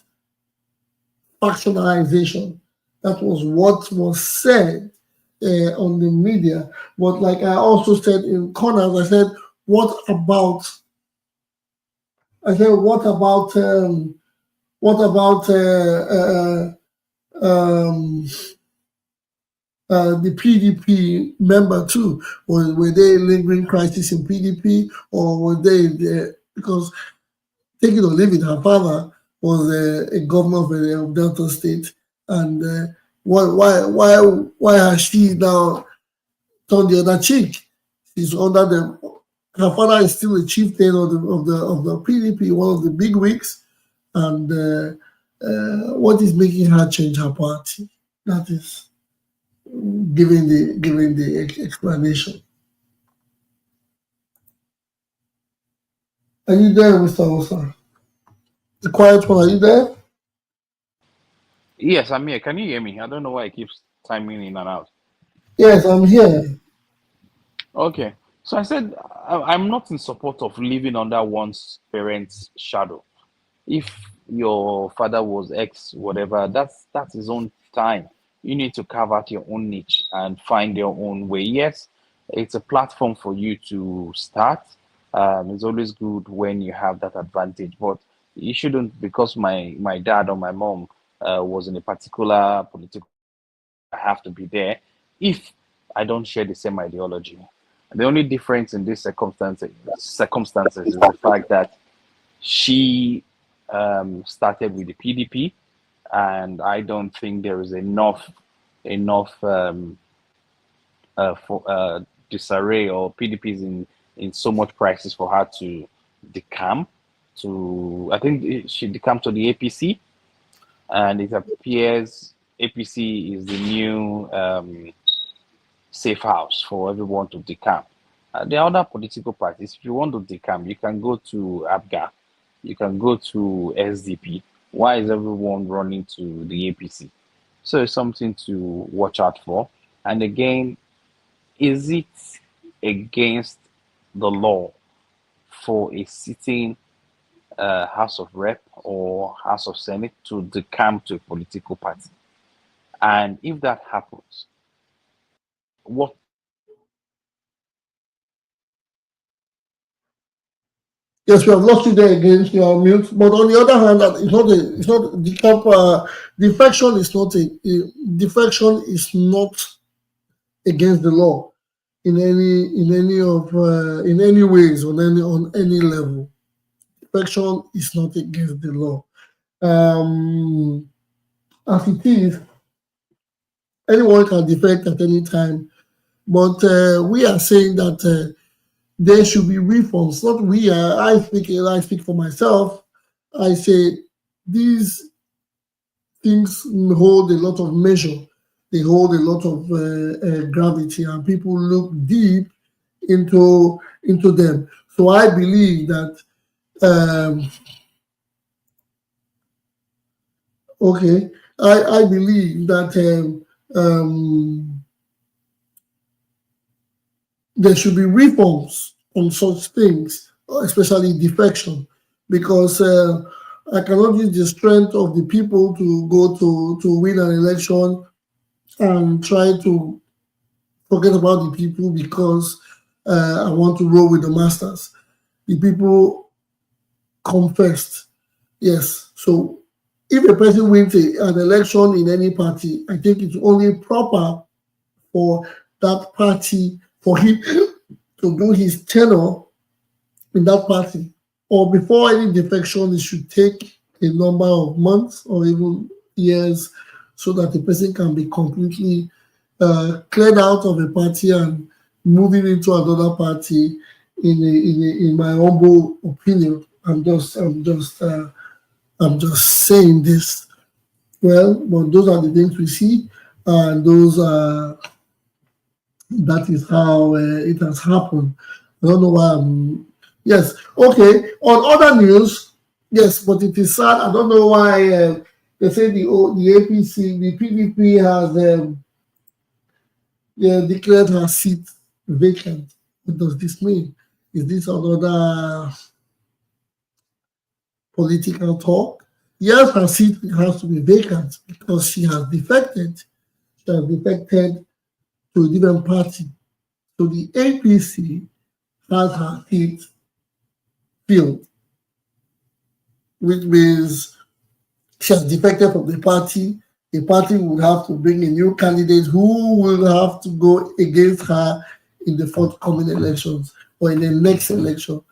factionalization. That was what was said on the media. But like I also said in corners, I said, what about the PDP member too? Were they lingering crisis in PDP, or were they there? Because take it or leave it, her father was a governor of Delta State, and why has she now turned the other cheek? She's under them. Her father is still a chieftain of the PDP, one of the big wigs, and what is making her change her party? That is giving the explanation. Are you there, Mr. Osa? The quiet one, are you there? Yes, I'm here. Can you hear me? I don't know why it keeps timing in and out. Yes, I'm here. Okay. So I said I'm not in support of living under one's parents' shadow. If your father was X, whatever, that's his own time. You need to carve out your own niche and find your own way. Yes, it's a platform for you to start. It's always good when you have that advantage, but you shouldn't, because my dad or my mom was in a particular political, I have to be there if I don't share the same ideology. The only difference in these circumstances is the fact that she started with the PDP, and I don't think there is enough for disarray, or PDP is in so much crisis for her to decamp to. I think she decamped to the APC, and it appears APC is the new safe house for everyone to decamp. There are other political parties. If you want to decamp, you can go to ABGA, you can go to SDP. Why is everyone running to the APC? So it's something to watch out for. And again, is it against the law for a sitting House of Rep or House of Senate to decamp to a political party? And if that happens, what? Yes, we have lost you there again. You are mute. But on the other hand, it's not the camp. Defection is not defection is not against the law in any ways on any level. Defection is not against the law. As it is, anyone can defect at any time. But we are saying that there should be reforms. Not we are. I speak for myself. I say these things hold a lot of measure. They hold a lot of gravity, and people look deep into them. So I believe that. Okay, I believe that there should be reforms on such things, especially defection, because I cannot use the strength of the people to go to win an election and try to forget about the people because I want to roll with the masters. The people come first. Yes. So if a person wins an election in any party, I think it's only proper for that party, for him to do his tenure in that party. Or before any defection, it should take a number of months or even years so that the person can be completely cleared out of a party and moving into another party. In my humble opinion, I'm just saying this. Well, but those are the things we see, and those are. That is how it has happened. I don't know why. Yes, okay. On other news, yes, but it is sad. I don't know why they say the APC, the PDP has declared her seat vacant. What does this mean? Is this another political talk? Yes, her seat has to be vacant because she has defected. She has defected to a different party. So the APC has her seat filled, which means she has defected from the party. The party would have to bring a new candidate who will have to go against her in the forthcoming elections or in the next election.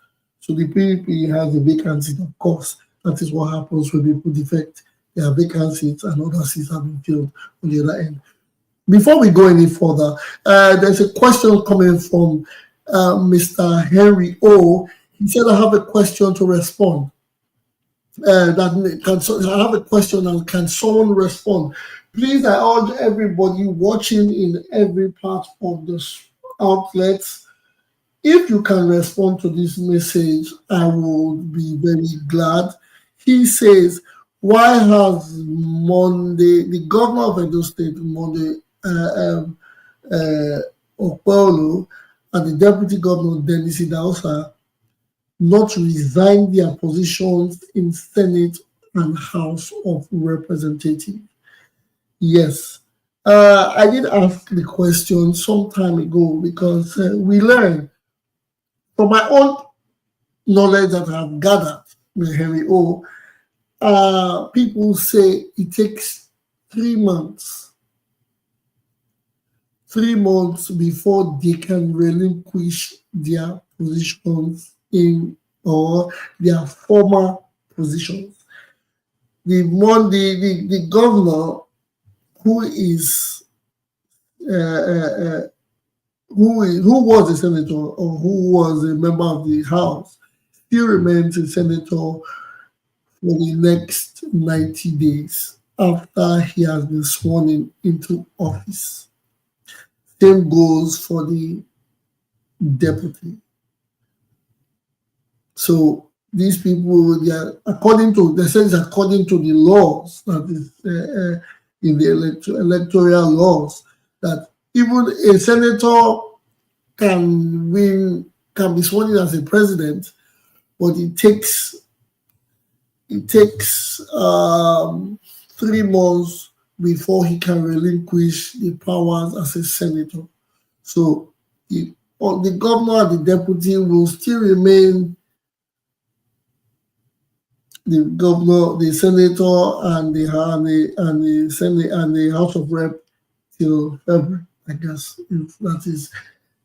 So the PDP has a vacancy, of course. That is what happens when people defect. There are vacancies and other seats have been filled on the other end. Before we go any further, there's a question coming from Mr. Henry O. He said, I have a question to respond. I have a question, and can someone respond? Please, I urge everybody watching in every part of this outlet, if you can respond to this message, I will be very glad. He says, why has the governor of Edo State, Monday Akpabio, and the deputy governor, Dennis Idahosa, not resigned their positions in Senate and House of Representatives? Yes. I did ask the question some time ago because we learned from my own knowledge that I've gathered with Henry O. People say it takes 3 months. 3 months before they can relinquish their positions in or their former positions. The governor who is who was a senator or who was a member of the House still remains a senator for the next 90 days after he has been sworn into office. Same goes for the deputy. So these people, they are, according to the laws that is in the electoral laws, that even a senator can be sworn in as a president, but it takes 3 months before he can relinquish the powers as a senator. So the governor and the deputy will still remain the governor, the senator, and the Senate and the House of Rep till February. I guess if that is.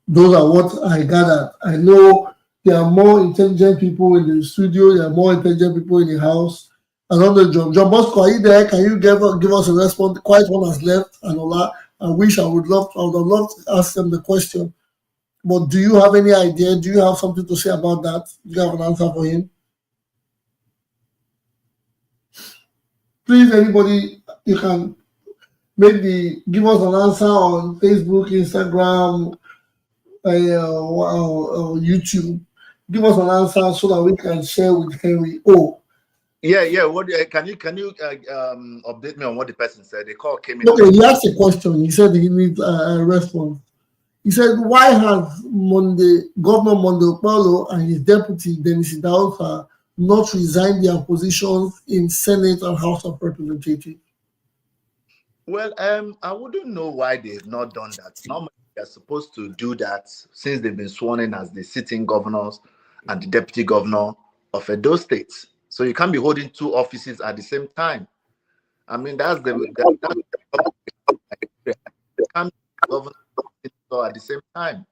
Those are what I gathered. I know there are more intelligent people in the studio. There are more intelligent people in the house. I don't know, John Bosco, are you there? Can you give us a response? Quite one has left, and Ola. I would have loved to ask them the question. But do you have any idea? Do you have something to say about that? Do you have an answer for him? Please, anybody, you can maybe give us an answer on Facebook, Instagram, or YouTube. Give us an answer so that we can share with Henry O. Yeah. What can you update me on what the person said? The call came in. Okay, he asked a question. He said he needs a response. He said, why has Governor Monday Akpabio and his deputy Dennis Idahosa not resigned their positions in Senate and House of Representatives? Well, I wouldn't know why they've not done that. Normally, they're supposed to do that since they've been sworn in as the sitting governors and the deputy governor of Edo State. So you can't be holding 2 offices at the same time. I mean, that's the governor at the same time.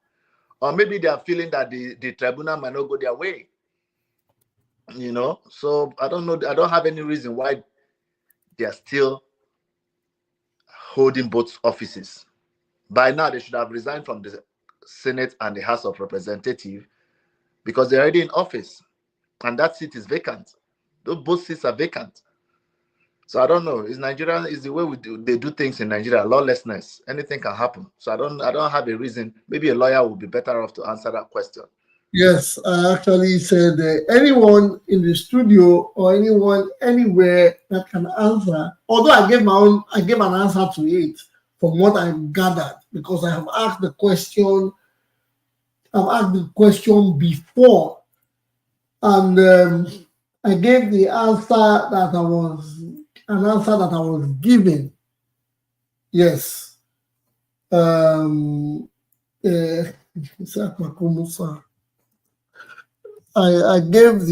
Or maybe they are feeling that the tribunal might not go their way. So I don't know. I don't have any reason why they are still holding both offices. By now, they should have resigned from the Senate and the House of Representatives because they're already in office, and that seat is vacant. Both seats are vacant. So I don't know. Is Nigeria is the way they do things in Nigeria? Lawlessness. Anything can happen. So I don't have a reason. Maybe a lawyer would be better off to answer that question. Yes, I actually said anyone in the studio or anyone anywhere that can answer. Although I gave an answer to it from what I've gathered because I have asked the question. I've asked the question before, and I gave the answer that I was given. Yes. I gave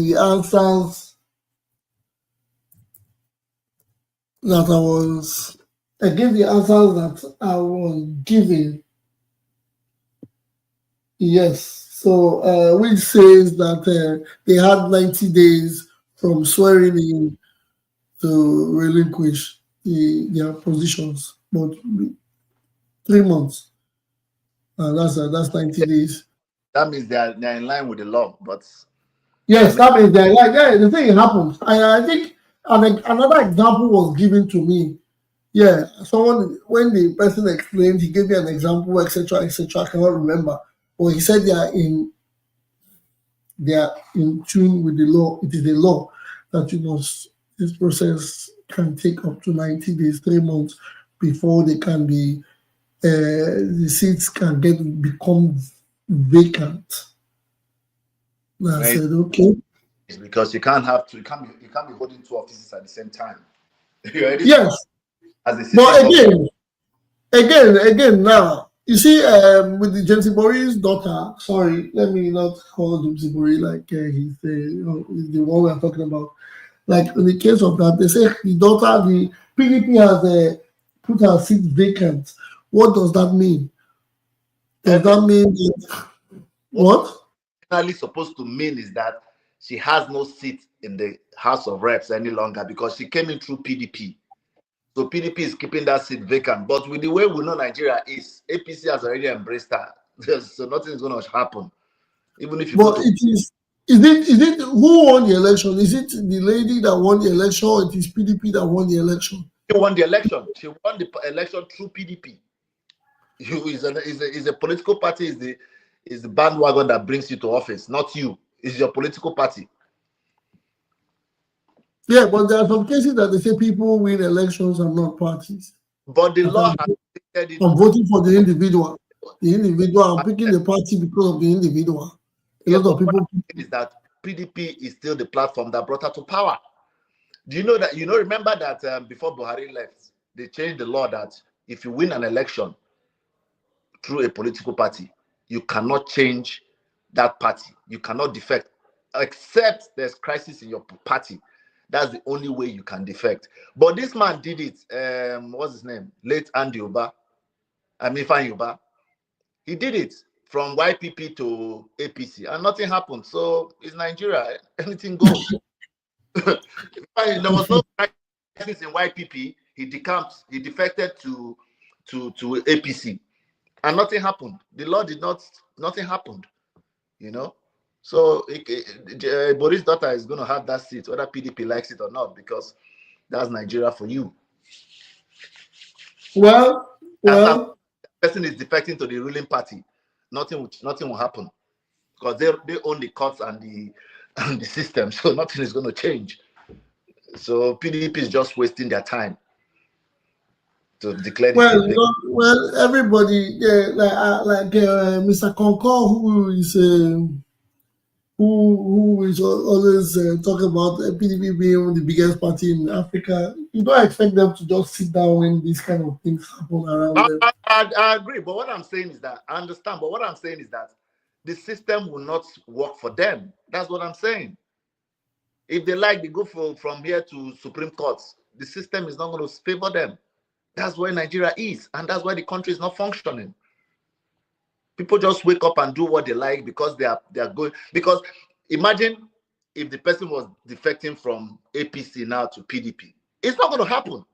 the answers that I was given. Yes. So which says that they had 90 days from swearing in to relinquish their positions, but 3 months. That's 90 days. That means they're in line with the law, but yes, that means they're like, yeah, the thing happens. I think another example was given to me. Yeah, someone, when the person explained, he gave me an example, etc., etc. I cannot remember, but he said they are in tune with the law. It is a law that this process can take up to 90 days, 3 months before they can be the seats can become vacant. And I right? said, okay. It's because you can't be holding two offices at the same time. You already Yes, as a but citizen. again, now you see, with the James Ibori's daughter. Sorry, let me not call James Ibori like he's the one we're talking about. Like in the case of that, they say the daughter, the PDP has put her seat vacant. What does that mean? Does that mean what? Finally supposed to mean is that she has no seat in the House of Reps any longer because she came in through PDP. So PDP is keeping that seat vacant. But with the way we know Nigeria is, APC has already embraced her. So nothing is going to happen. Even if you But is it who won the election? Is it the lady that won the election, or it is PDP that won the election? She won the election. She won the election through PDP. Is a political party, is the bandwagon that brings you to office, not you. It's your political party. Yeah, but there are some cases that they say people win elections and not parties. But the law has stated it. I'm voting for the individual. I'm picking the party because of the individual. A lot of people is that PDP is still the platform that brought her to power. Do you know that? Remember that before Buhari left, they changed the law that if you win an election through a political party, you cannot change that party. You cannot defect, except there's crisis in your party. That's the only way you can defect. But this man did it. What's his name? Late Andy Uba. Ifeanyi Uba. He did it from YPP to APC, and nothing happened. So it's Nigeria. Anything goes. There was no crisis in YPP. He decamped. He defected to APC, and nothing happened. The law did not. Nothing happened. So Boris' daughter is going to have that seat, whether PDP likes it or not, because that's Nigeria for you. Well, the person is defecting to the ruling party. Nothing will happen because they own the courts and the system, so nothing is going to change. So PDP is just wasting their time to declare this. Well, everybody, like Mr. Concord, who is always talking about PDP being the biggest party in Africa. You don't expect them to just sit down when these kind of things happen around them. I agree, but what I'm saying is that I understand. But what I'm saying is that the system will not work for them. That's what I'm saying. If they like, they go from here to Supreme Court. The system is not going to favor them. That's where Nigeria is, and that's why the country is not functioning. People just wake up and do what they like because they are going. Because imagine if the person was defecting from APC now to PDP. It's not going to happen.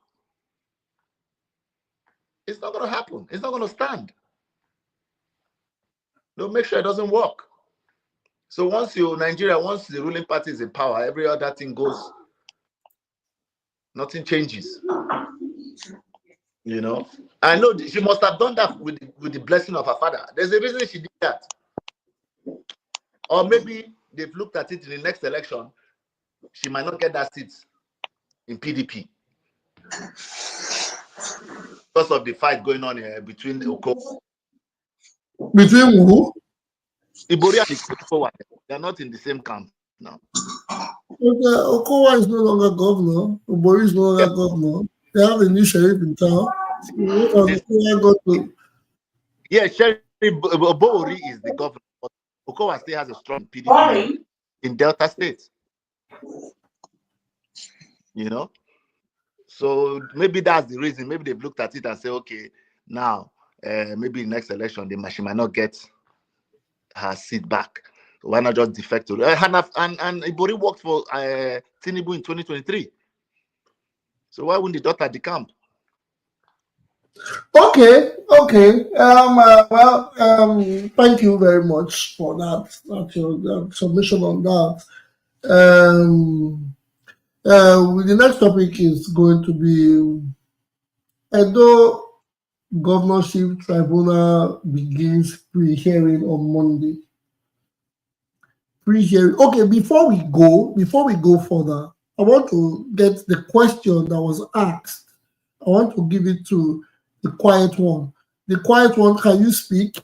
It's not going to happen. It's not going to stand. They'll make sure it doesn't work. So once the ruling party is in power, every other thing goes. Nothing changes. I know she must have done that with the blessing of her father. There's a reason she did that. Or maybe they've looked at it in the next election. She might not get that seat in PDP because of the fight going on between Oko. Between who? Ibori and Oko, they're not in the same camp now. Okowa is no longer governor. Ibori is no longer governor. They have a new sheriff in town. Yeah, Sheriff Obori is the governor, but Okowa still has a strong PDP in Delta State. So maybe that's the reason. Maybe they've looked at it and say, okay, now maybe next election she might not get her seat back. So why not just defect to and Ibori worked for Tinubu in 2023. So why wouldn't the daughter decamp? Okay, okay. Thank you very much for that. That's your submission on that. The next topic is going to be Edo Governorship Tribunal begins pre-hearing on Monday. Pre-hearing. Okay, before we go further, I want to get the question that was asked. I want to give it to the quiet one. The quiet one, can you speak?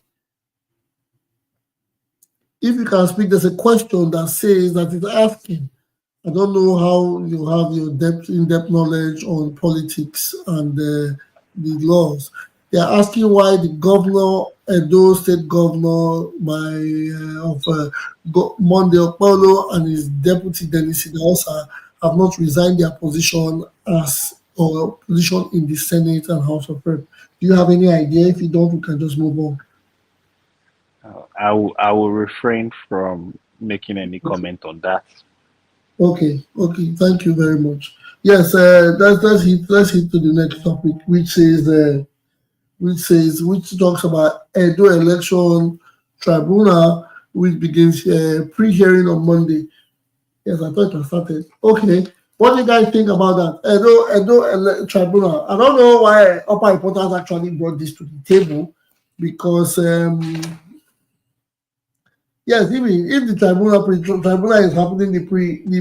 If you can speak, there's a question that says that it's asking. I don't know how you have your in-depth knowledge on politics and the laws. They are asking why the governor, Edo State Governor, Monday Okpolo and his deputy Dennis Idahosa have not resigned their position or position in the Senate and House of Rep. Do you have any idea? If you don't, we can just move on. I will refrain from making any comment on that. Okay, thank you very much. Yes, let's hit to the next topic, which talks about Edo Election Tribunal, which begins pre-hearing on Monday. Yes, I thought it started. Okay, what do you guys think about that? Edo Tribunal. I don't know why Upper Reporters actually brought this to the table, because yes, even if the tribunal is happening, the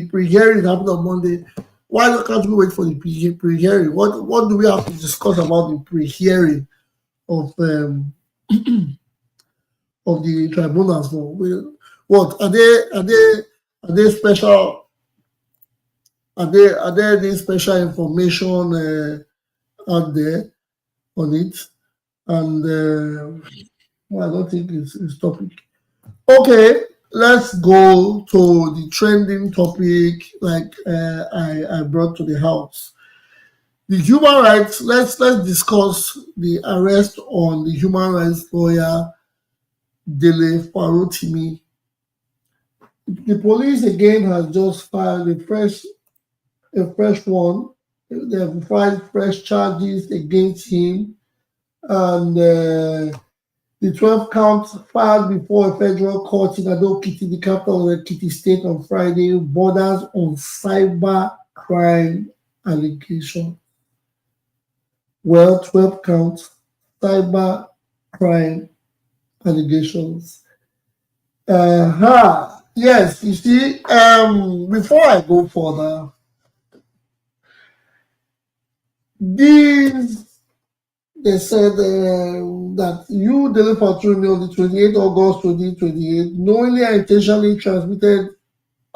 pre-hearing is happening on Monday, why can't we wait for the pre-hearing? What do we have to discuss about the pre-hearing of of the tribunals for? What are they special? Are there any special information out there on it? And well, I don't think it's topic. Okay, let's go to the trending topic like I brought to the house. The human rights, let's discuss the arrest on the human rights lawyer Dele Farotimi. The police again has just filed a fresh one. They have filed fresh charges against him, and the 12 counts filed before a federal court in Ado-Ekiti, the capital of Ekiti State, on Friday, borders on cyber crime allegation. Well, 12 counts, cyber crime allegations. Yes, you see, before I go further, they said that you, Dele Farotimi, on the 28th August 2028, knowingly and intentionally transmitted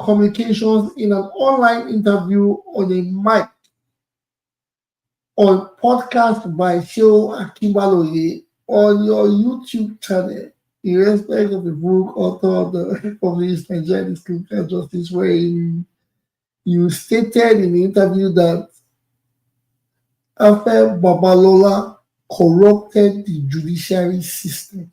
communications in an online interview on a mic on podcast by Show Akpabio on your YouTube channel, in respect of the book author of the published Nigerian Criminal Justice, wherein you stated in the interview that after Babalola corrupted the judiciary system,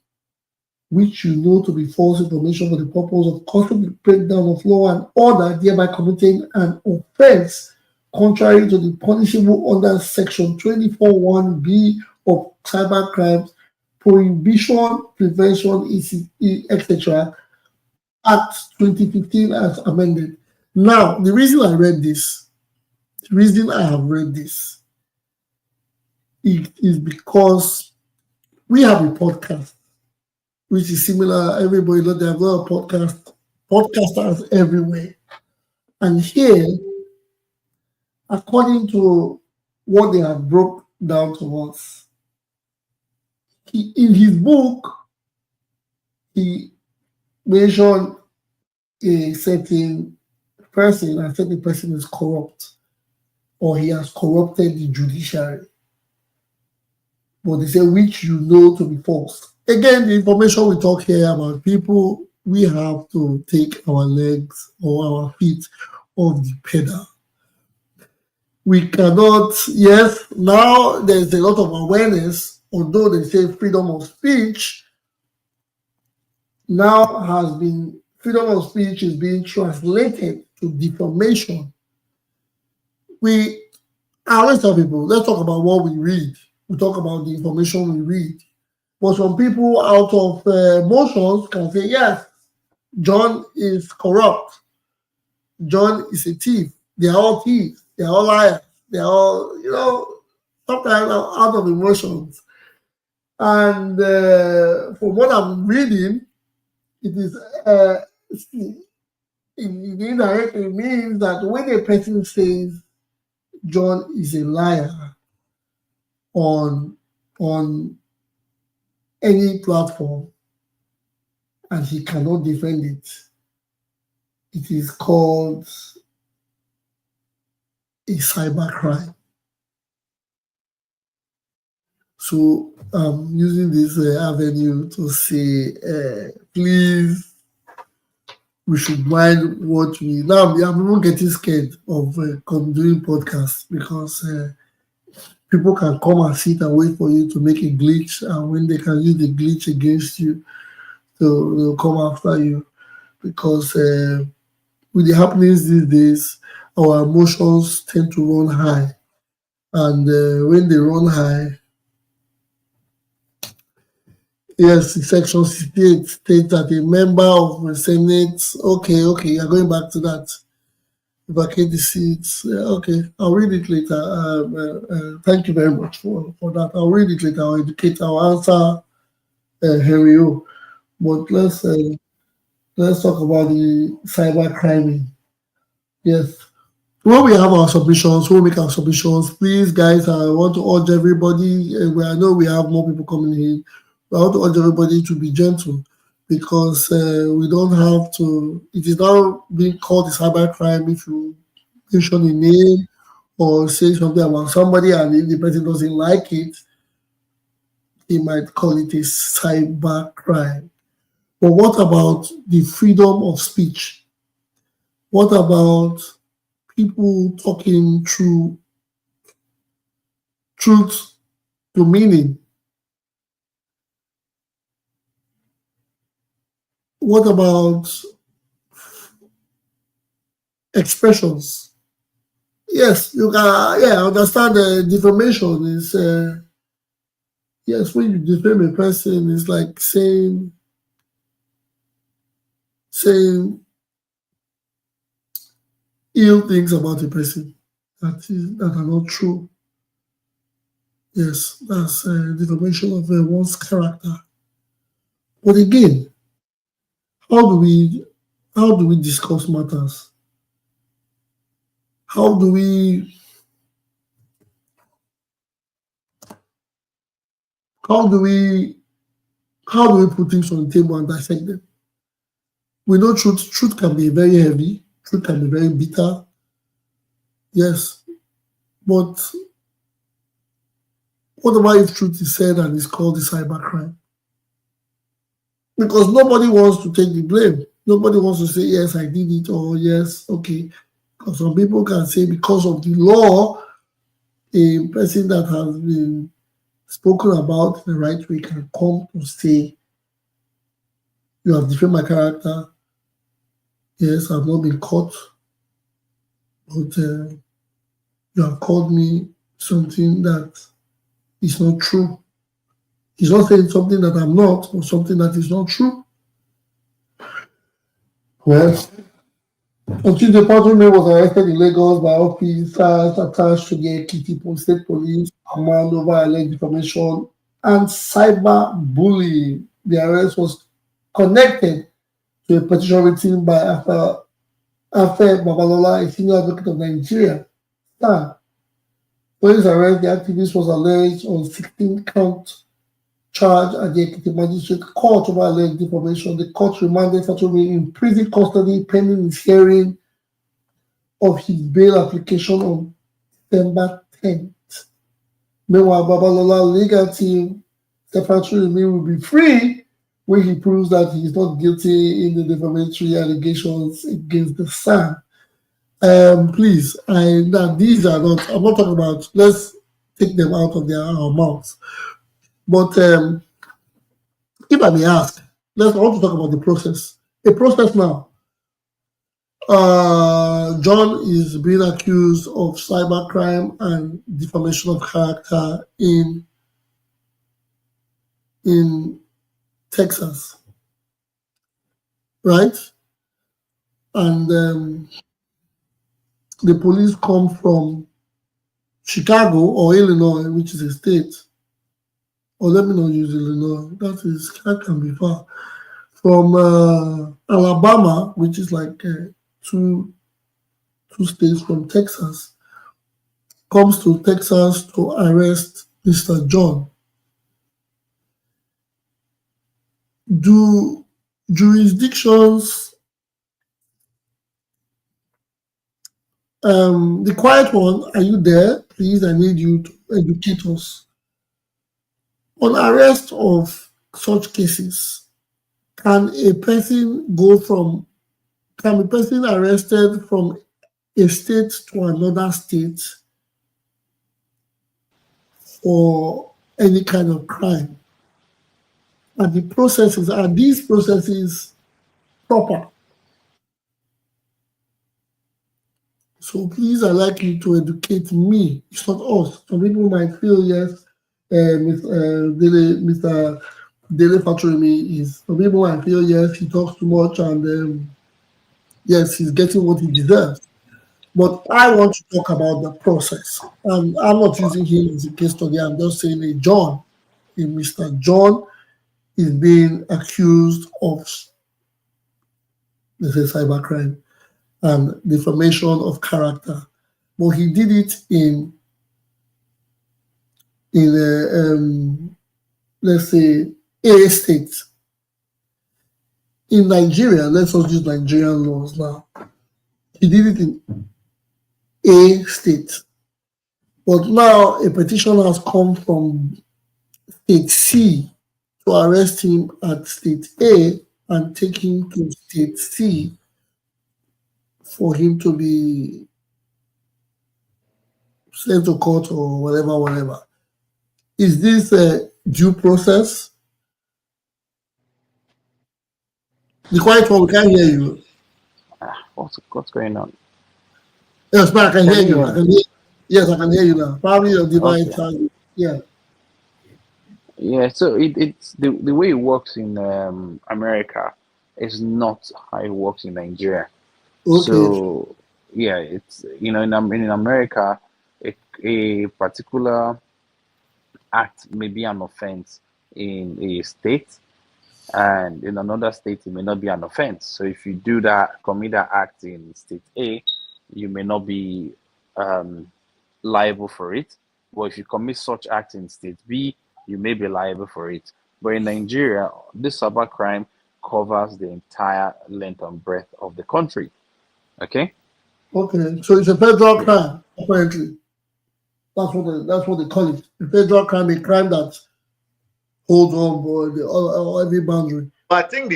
which you know to be false information for the purpose of causing the breakdown of law and order, thereby committing an offense contrary to the punishable under Section 24(1)(b) of cyber crimes, prohibition, prevention, etc., Act 2015 as amended. Now, the reason I have read this, it is because we have a podcast which is similar. Everybody knows they have a lot of podcasters everywhere. And here, according to what they have broke down to us, in his book, he mentioned a certain person and said the person is corrupt, or he has corrupted the judiciary. But they say, which you know to be false. Again, the information we talk here about people, we have to take our legs or our feet off the pedal. We cannot, yes, now there's a lot of awareness, although they say freedom of speech, freedom of speech is being translated to defamation. I always tell people, let's talk about what we read. we talk about the information we read. But some people out of emotions can say, yes, John is corrupt. John is a thief. They're all thieves. They're all liars. They're all, sometimes out of emotions. And from what I'm reading, it is indirectly means that when a person says John is a liar on any platform and he cannot defend it, it is called a cybercrime. So I'm using this avenue to say, please, we should mind what we now. I'm even getting scared of doing podcasts because people can come and sit and wait for you to make a glitch, and when they can use the glitch against you, they'll come after you. Because with the happenings these days, our emotions tend to run high, and when they run high, yes, Section 68 states that a member of the Senate, okay, you're going back to that, vacate the seats. Okay, I'll read it later. Thank you very much for that. I'll read it later. I'll answer Henry O. But let's talk about the cyber crime. Yes. When we have our submissions, when we make our submissions, please, guys, I want to urge everybody. I know we have more people coming in. I want to urge everybody to be gentle because we don't have to. It is now being called a cybercrime if you mention a name or say something about somebody, and if the person doesn't like it, he might call it a cybercrime. But what about the freedom of speech? What about people talking through truth to meaning? What about expressions? Yes, you can. I understand defamation is. Yes, when you defame a person, it's like saying ill things about a person that are not true. Yes, that's defamation of one's character. But again, how do we discuss matters? How do we put things on the table and dissect them? We know truth can be very heavy, truth can be very bitter. Yes. But what about if truth is said and it's called a cybercrime? Because nobody wants to take the blame. Nobody wants to say, yes, I did it, or yes, okay. Because some people can say because of the law, a person that has been spoken about the right way can come to say, you have defamed my character. Yes, I've not been caught, but you have called me something that is not true. He's not saying something that I'm not or something that is not true. Well, until the patrolman was arrested in Lagos by officers attached to the Ekiti State Police command over alleged defamation and cyber bullying. The arrest was connected to a petition written by Afe Babalola, a senior advocate of Nigeria. Police arrest the activist was alleged on 16-count charge at the Ekiti Magistrate Court over alleged defamation. The court remanded Fatumi in prison custody pending his hearing of his bail application on December 10th. Meanwhile, Babalola's legal team said Fatumi will be free when he proves that he is not guilty in the defamatory allegations against the son. Please, these are not, I'm not talking about, let's take them out of our mouths. But if I may ask, I want to talk about the process. A process now. John is being accused of cybercrime and defamation of character in in Texas, right? And the police come from Chicago or Illinois, which is a state, or let me not use Illinois, that can be far, from Alabama, which is like two states from Texas, comes to Texas to arrest Mr. John. Do jurisdictions, the quiet one, are you there? Please, I need you to educate us. On arrest of such cases, can a person arrested from a state to another state for any kind of crime? And are these processes proper? So please, I'd like you to educate me. It's not us. Some people might feel, yes, Mr. Dele Fatorimi is. Some people might feel, yes, he talks too much and yes, he's getting what he deserves. But I want to talk about the process. And I'm not using him as a case study. I'm just saying Mr. John is being accused of, let's say, cybercrime and defamation of character. But he did it in let's say, a state. In Nigeria, let's not use Nigerian laws now. He did it in a state. But now a petition has come from state C to arrest him at state A and take him to state C for him to be sent to court or whatever. Is this a due process? The quiet one, we can't hear you. What's going on? Yes, but I can hear you. Yes, I can hear you now. Probably your device. Okay. Yeah. Yeah, so it's the way it works in America is not how it works in Nigeria. Okay. So yeah, it's in America, a particular act may be an offense in a state, and in another state it may not be an offense. So if you commit that act in state A, you may not be liable for it. But if you commit such act in state B, you may be liable for it. But in Nigeria, this cybercrime covers the entire length and breadth of the country. Okay. Okay, so it's a federal crime, apparently. That's what they call it. A federal crime, a crime that holds on board every boundary. I think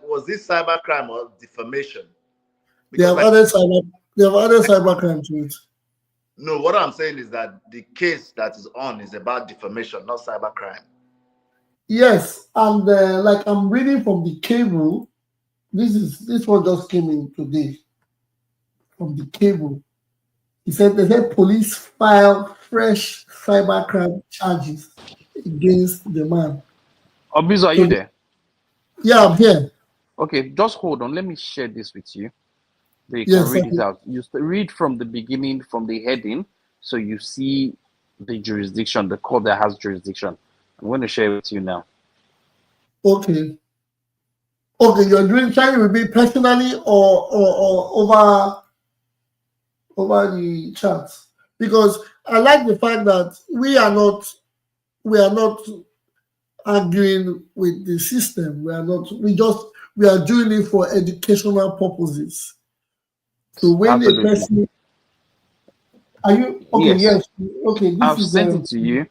was this cybercrime or defamation? They have added cybercrime to it. No, what I'm saying is that the case that is on is about defamation, not cybercrime. Yes, and like I'm reading from the cable, this one just came in today from the cable. They said police filed fresh cybercrime charges against the man. Obizo, are you there? Yeah, I'm here. Okay, just hold on. Let me share this with you. You can read it out. You read from the beginning, from the heading, so you see the jurisdiction, the court that has jurisdiction. I'm going to share it with you now. Okay. Okay, you're trying with me personally or over the chat, because I like the fact that we are not arguing with the system. We are doing it for educational purposes. So when Absolutely. a person, are you okay? Yes. Okay. I've sent it to you.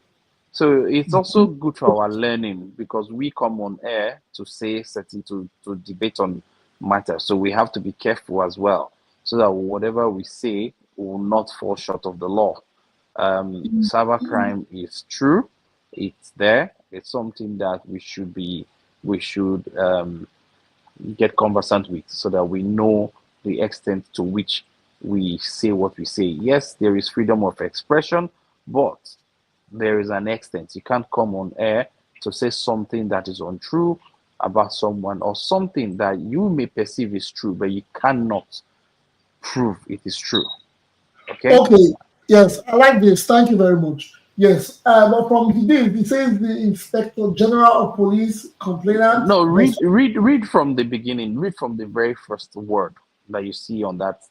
So it's also good for our learning, because we come on air to say certain to debate on matters. So we have to be careful as well, so that whatever we say will not fall short of the law. Cybercrime is true. It's there. It's something that we should get conversant with, so that we know the extent to which we say what we say. Yes, there is freedom of expression, but there is an extent. You can't come on air to say something that is untrue about someone, or something that you may perceive is true, but you cannot prove it is true. Okay? Okay. Yes, I like this. Thank you very much. Yes, but from today, it says the Inspector General of Police complainant. No, read from the beginning. Read from the very first word that you see on that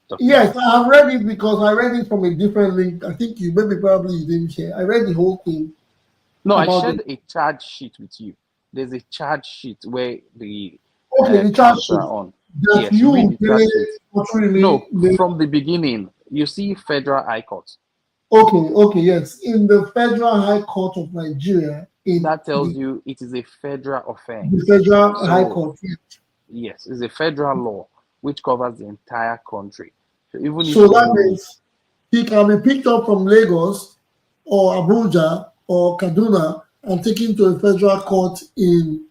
document. Yes, I have read it because I read it from a different link. I think you probably you didn't hear. I read the whole thing. No, I shared a charge sheet with you. There's a charge sheet where the the charge sheet are on. that Yes, read the charge sheet. No, the, from the beginning, you see Federal High Court. Okay, yes. In the Federal High Court of Nigeria. That tells you it is a federal offense. The Federal High Court. Yes, it's a federal law which covers the entire country. So even so that means he can be picked up from Lagos or Abuja or Kaduna and taken to a federal court in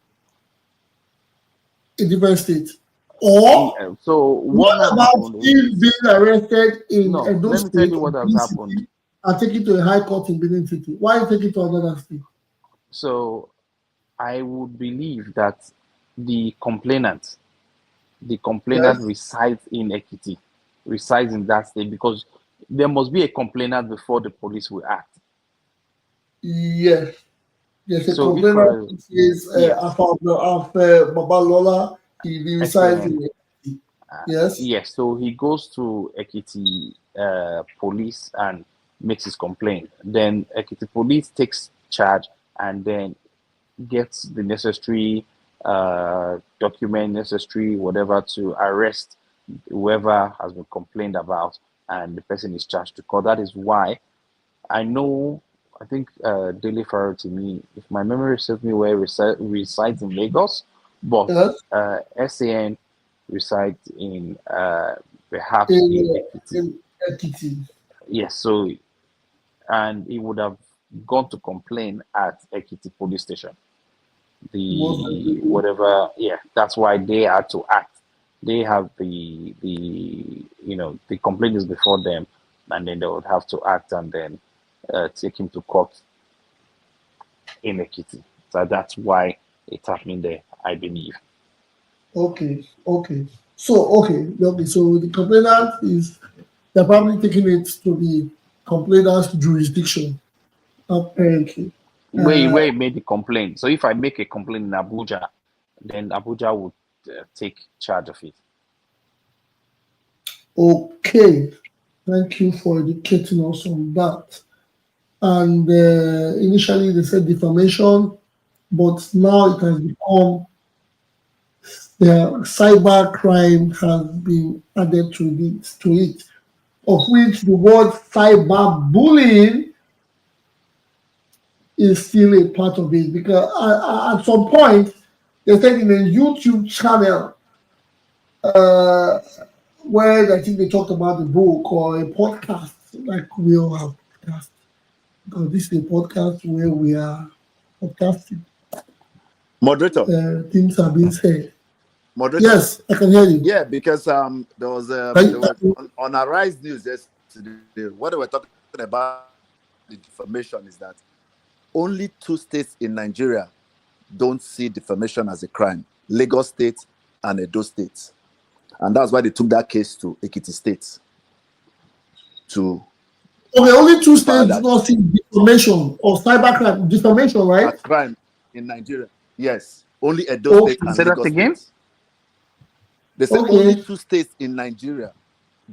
a different state. Or so what about him being arrested in Edo State? Let me tell you what has happened. And taken to a high court in Benin City. Why take it to another state? So I would believe that the complainant yes, resides in Ekiti, resides in that state, because there must be a complainant before the police will act. Yes. Yes, a complainant is Babalola. He resides in Ekiti. Yes. Yes, so he goes to Ekiti police and makes his complaint. Then Ekiti police takes charge and then gets the necessary document, necessary whatever to arrest whoever has been complained about, and the person is charged to court. That is why I know, I think Daily Farrow to me, if my memory serves me, where resides in Lagos, but yes, SAN resides in perhaps in Ekiti. Yes, so and he would have gone to complain at Ekiti police station. The whatever, yeah, that's why they had to act. They have the complaint is before them, and then they would have to act and then take him to court in Ekiti. So that's why it's happening there, I believe. Okay. So the complainant is, they're probably taking it to the complainant's jurisdiction, apparently. Where he made the complaint. So if I make a complaint in Abuja, then Abuja would take charge of it. Okay. Thank you for educating us on that. And initially they said defamation, but now it has become the cyber crime has been added to it, of which the word cyber bullying is still a part of it, because at some point they said in a YouTube channel where I think they talked about the book or a podcast, like we all have podcast, because this is a podcast where we are podcasting. Moderator. Things are being said. Moderator. Yes, I can hear you. Yeah, because there was on Arise News yesterday, what they were talking about the defamation is that only 2 states in Nigeria don't see defamation as a crime: Lagos State and Edo State. And that's why they took that case to Ekiti State. Only 2 states do not see defamation or cybercrime. Defamation, right? A crime in Nigeria. Yes. Only Edo State and Lagos State. They said only 2 states in Nigeria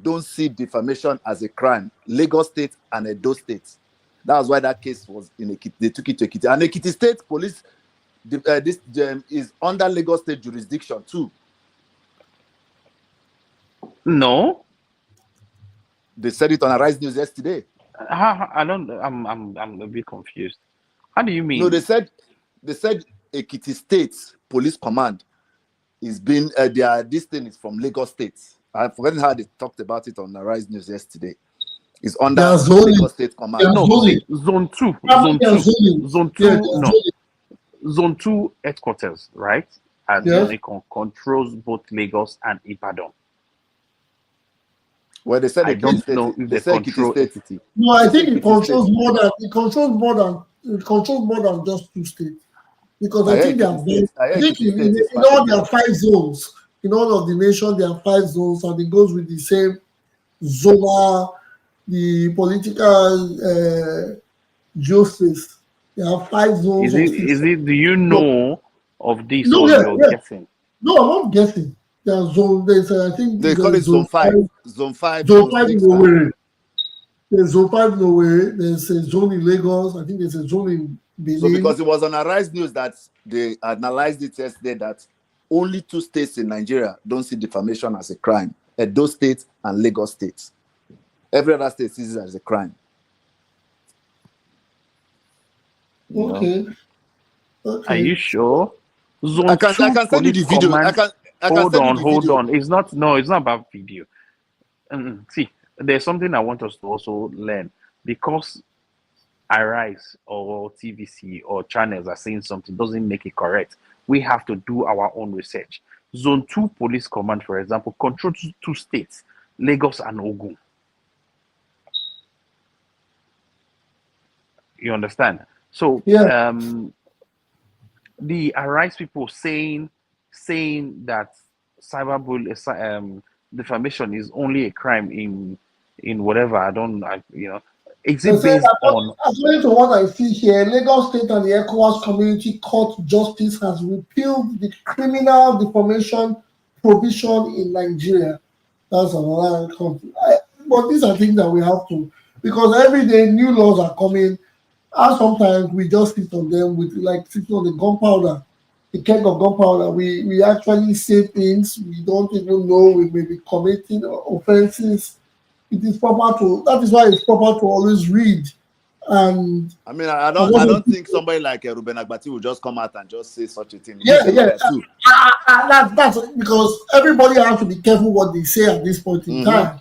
don't see defamation as a crime: Lagos State and Edo State. That's why that case was in Ekiti. They took it to Ekiti. And Ekiti State Police this is under Lagos State jurisdiction too. No. They said it on Arise News yesterday. I'm a bit confused. How do you mean? No, they said Ekiti State Police Command is being this thing is from Lagos State. I've forgotten how they talked about it on Arise News yesterday. It's under Lagos State Command. No, Zone 2. Zone 2 headquarters, right? And it controls both Lagos and Ibadan. Well, they said I don't know if they control Ekiti. No, I think it controls more than it controls more than just 2 states. Because I I hear think they Ekiti have State. I hear I think Ekiti State is in part all of there it. are 5 zones. In all of the nation, there are 5 zones, and it goes with the same zonal, the political geospace. There are 5 zones Is or it? 6. Is it? Do you No, know of this, no, or yeah, you're yeah. guessing? No, I'm not guessing. There are zone. There's I think They it's call a it zone Zone 5. 5, Zone 5, zone Zone 5 in 6, and Owerri. There's zone 5 in Owerri. There's a zone in Lagos. I think there's a zone in so Benin. because it was on Arise News that they analyzed it yesterday that only 2 states in Nigeria don't see defamation as a crime: Edo State and Lagos State. Every other state sees it as a crime. You know? Okay. Are you Okay. sure? I Zone can 2 send you police the video. command. I can Hold send you on, the hold video. on. It's not. No, it's not about video. See, there's something I want us to also learn, because Arise or TVC or channels are saying something doesn't make it correct. We have to do our own research. Zone 2 police command, for example, controls 2 states, Lagos and Ogun. You understand? So Yeah. the Arise people saying that defamation is only a crime in whatever, is They it said, based on according to what I see here, Lagos State and the ECOWAS Community Court Justice has repealed the criminal defamation provision in Nigeria. That's another country. But these are things that we have to, because every day new laws are coming, and sometimes we just sit on them with like sitting on the gunpowder, the keg of gunpowder. We actually say things we don't even know we may be committing offenses. It is proper to, that is why it's proper to always read. And I mean, I don't think somebody like Ruben Agbati will just come out and just say such a thing. yeah, He's a yeah, lawyer too. that's because everybody has to be careful what they say at this point in time.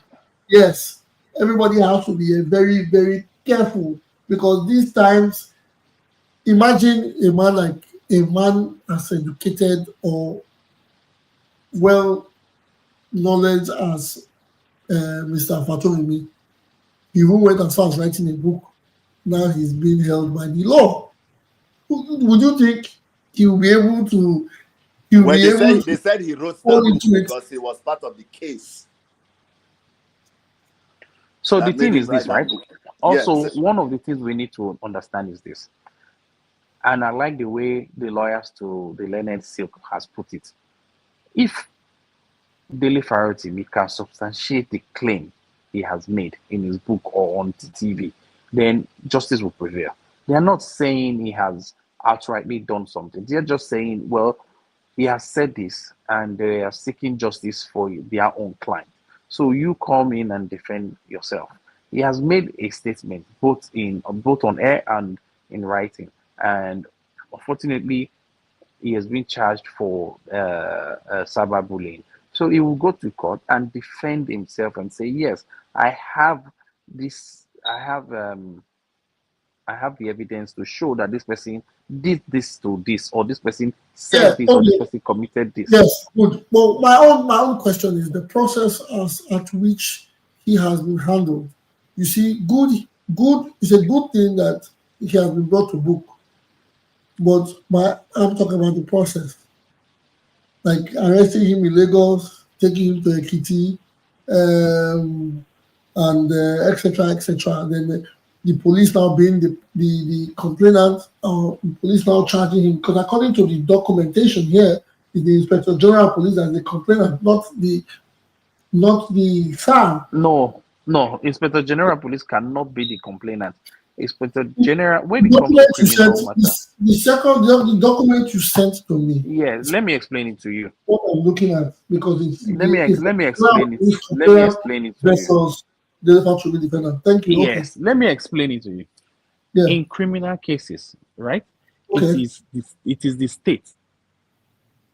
Yes, everybody has to be very, very careful, because these times, imagine a man as educated or well knowledge as Mr. Fatorimi. He even went as far as writing a book. Now he's being held by the law. Would you think he will be able to? He will Well, be able they to said he wrote fall that book into it. because he was part of the case. So the That made thing him is write this, that right? book. Also, Yes. one of the things we need to understand is this, and I like the way the lawyers to the learned silk has put it. If Daily Farotimi can substantiate the claim he has made in his book or on the TV, then justice will prevail. They are not saying he has outrightly done something. They're just saying, well, he has said this and they are seeking justice for their own client. So you come in and defend yourself. He has made a statement both on air and in writing, and unfortunately, he has been charged for cyberbullying. So he will go to court and defend himself and say, "Yes, I have this. I have the evidence to show that this person did this to this, or this person Yeah. said this, or this Okay. person committed this." Yes. Good. Well, my own question is the process at which he has been handled. You see, good is a good thing that he has been brought to book. But I'm talking about the process, like arresting him in Lagos, taking him to Ekiti, um, and etc. etc. Then the police now being the complainant, or the police now charging him, because according to the documentation here, is the Inspector General of Police as the complainant, not the SAR. No. Inspector General Police cannot be the complainant. Inspector General, when The it comes to document you sent, criminal matter, the document you sent to me, yeah, let me explain it to you. what I'm looking at, because it's Let me General explain it. Police Let me complainant explain it to you. versus the factually defendant. Thank you. Okay. Yes, let me explain it to you. Yeah. In criminal cases, right? Okay. It is the state,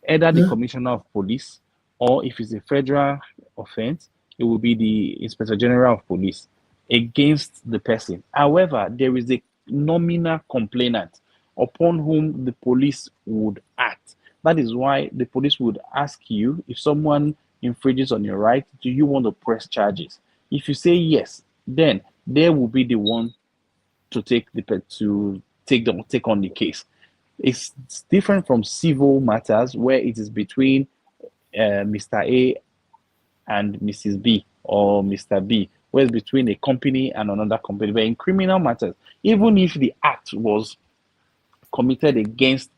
either the Yeah. commissioner of police, or if it's a federal offense, it will be the inspector general of police against the person. However, there is a nominal complainant upon whom the police would act. That is why the police would ask you, if someone infringes on your right, do you want to press charges? If you say yes, then they will be the one to take on the case. It's different from civil matters where it is between Mr. A and Mrs. B or Mr. B, where it's between a company and another company. But in criminal matters, even if the act was committed against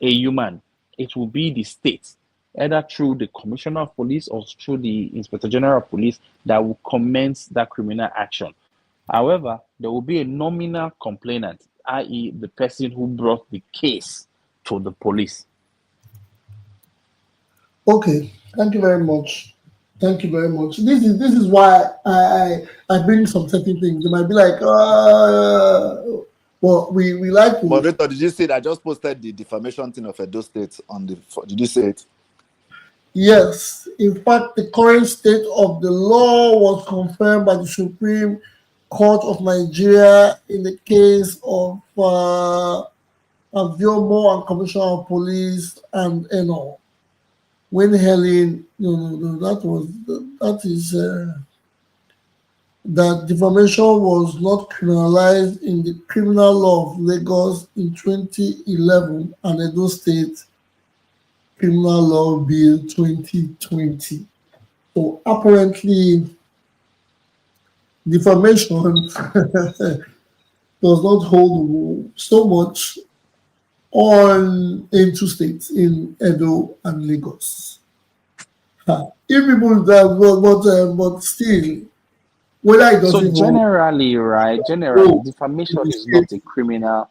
a human, it will be the state, either through the Commissioner of Police or through the Inspector General of Police, that will commence that criminal action. However, there will be a nominal complainant, i.e., the person who brought the case to the police. Okay, thank you very much. Thank you very much. This is why I bring some certain things. They might be like, well, we like to. Moderator, did you see that I just posted the defamation thing of Edo State on the? Did you see it? Yes. In fact, the current state of the law was confirmed by the Supreme Court of Nigeria in the case of Aviomo and Commissioner of Police and Eno. When Helen, that defamation was not criminalized in the criminal law of Lagos in 2011 and Edo State Criminal Law Bill 2020. So apparently, defamation does not hold so much in two states, in Edo and Lagos. If people that, but still, whether it doesn't. So generally, right? Generally, defamation is not a criminal.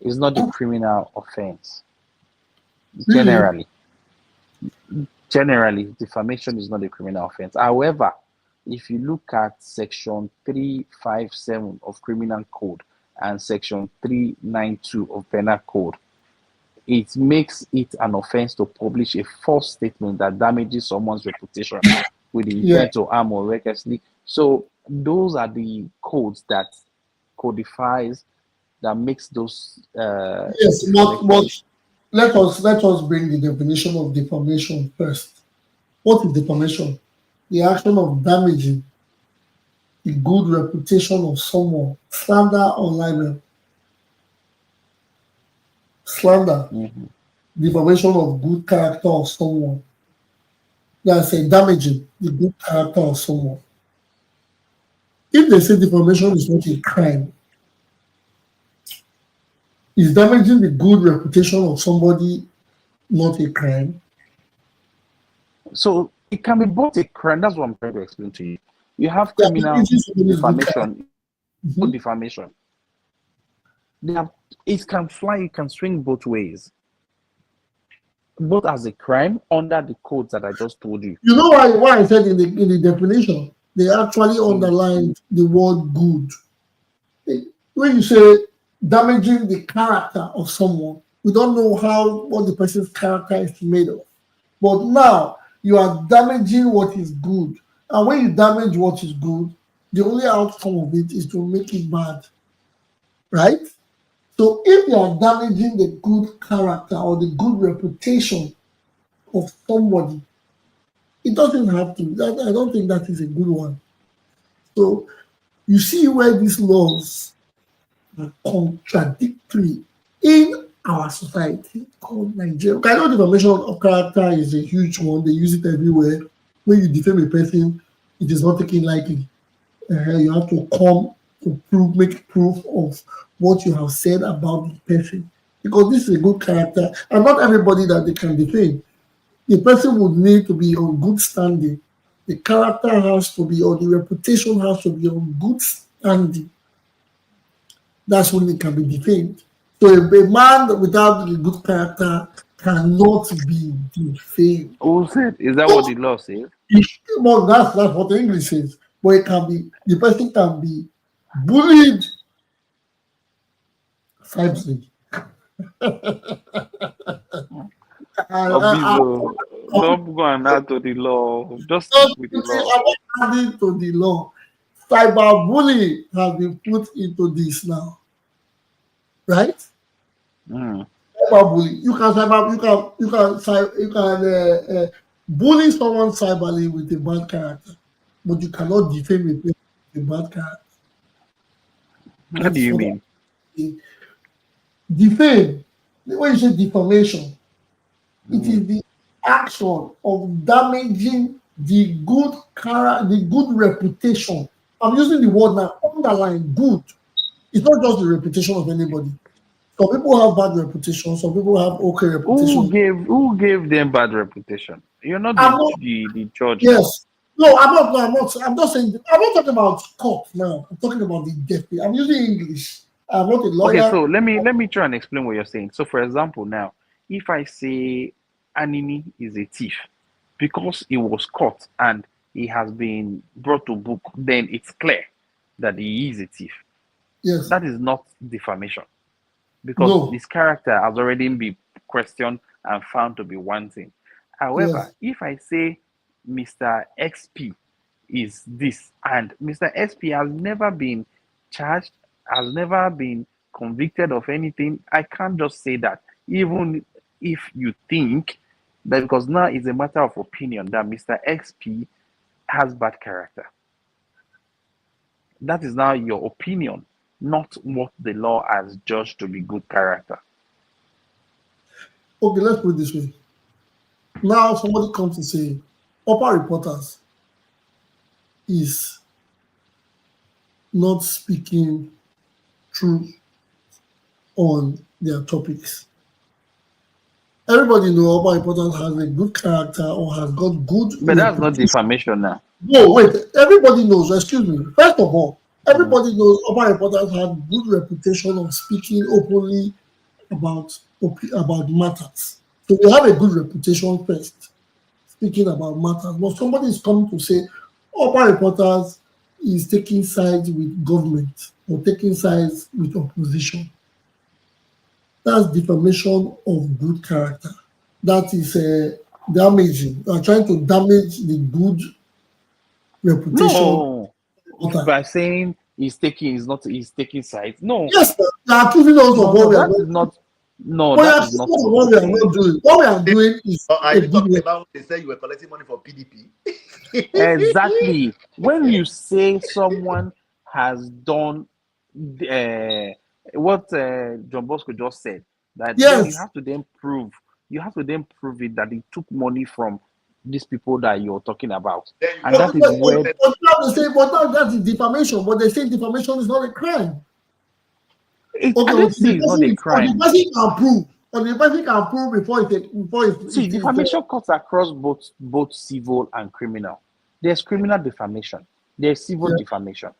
Is not a criminal offense. Generally, defamation is not a criminal offense. However, if you look at Section 357 of Criminal Code and Section 392 of Penal Code, it makes it an offense to publish a false statement that damages someone's reputation with the intent to harm or recklessly. So those are the codes that codifies, that makes those. Yes, but let us bring the definition of defamation first. What is defamation? The action of damaging the good reputation of someone, slander or libel. Slander, defamation of good character of someone. That's a damaging the good character of someone. If they say defamation is not a crime, is damaging the good reputation of somebody not a crime? So it can be both a crime. That's what I'm trying to explain to you. You have criminal defamation, good defamation. It can fly, it can swing both ways. Both as a crime under the codes that I just told you. You know why I said in the definition, they actually underlined the word good. When you say damaging the character of someone, we don't know what the person's character is made of. But now you are damaging what is good. And when you damage what is good, the only outcome of it is to make it bad. Right? So if you are damaging the good character or the good reputation of somebody, it doesn't have to. I don't think that is a good one. So you see where these laws are contradictory in our society called Nigeria. I know defamation of character is a huge one. They use it everywhere. When you defame a person, it is not taken lightly. You have to come to make proof of what you have said about the person, because this is a good character, and not everybody that they can defame. The person would need to be on good standing. The character has to be, or the reputation has to be on good standing. That's when it can be defamed. So a man without a good character cannot be defamed. Who said? Is that what the law says? Well, that's what the English says. But it can be, the person can be bullied cyberly. Don't go and add to the law. Just with the law. I'm not adding to the law. Cyberbullying has been put into this now, right? Cyberbullying. You can bully someone cyberly with a bad character, but you cannot defame a person with a bad character. What do you mean? Defame, when you say defamation, it is the action of damaging the good the good reputation. I'm using the word now, underline good. It's not just the reputation of anybody. Some people have bad reputation, some people have okay reputation. Who gave them bad reputation? You're not I'm not, the judge now. yes. No, I'm not. No, I'm not saying. I'm not talking about court now. I'm talking about the death. I'm using English. I'm not a lawyer. Okay, so let me try and explain what you're saying. So, for example, now, if I say Anini is a thief because he was caught and he has been brought to book, then it's clear that he is a thief. Yes. That is not defamation because No. his character has already been questioned and found to be wanting. However, if I say Mr. XP is this and Mr. XP has never been charged, has never been convicted of anything, I can't just say that, even if you think that, because now it's a matter of opinion that Mr. XP has bad character. That is now your opinion, not what the law has judged to be good character. Okay, let's put it this way. Now somebody comes to say, Upper Reporters is not speaking truth on their topics. Everybody knows Upper Reporters has a good character or has got good. But that's not defamation now. No, wait. Everybody knows. Excuse me. First of all, everybody knows Upper Reporters have good reputation of speaking openly about matters. So we have a good reputation first, speaking about matters. But somebody is coming to say Upper Reporters is taking sides with government or taking sides with opposition. That's defamation of good character. That is damaging. You are trying to damage the good reputation. No, by saying he's taking sides. No. Yes, sir. You are accusing us of what we are doing. Not. No, but that is not what we are not doing. What we are doing is. Are you talking about they say you were collecting money for PDP? Exactly. When you say someone has done what John Bosco just said, that yes. then you have to then prove it that he took money from these people that you're talking about. And that is where. But now that is defamation. But they say defamation is not a crime. I don't say it's not a crime. The person can prove. Or the person can prove before it. See, defamation cuts across both civil and criminal. There's criminal defamation. There's civil defamation.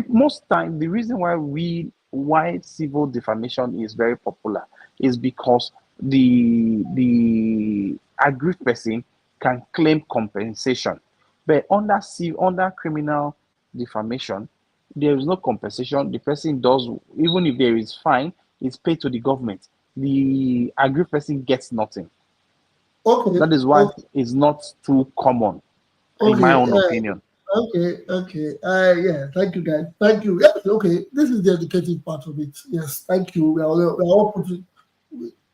Most time, the reason why civil defamation is very popular is because the aggrieved person can claim compensation, but under criminal defamation, there is no compensation. The person does, even if there is fine, it's paid to the government. The aggrieved person gets nothing. Okay. That is why it's not too common, in my own opinion. Okay. Yeah. Thank you, guys. Thank you. Yes, okay. This is the educative part of it. Yes. Thank you.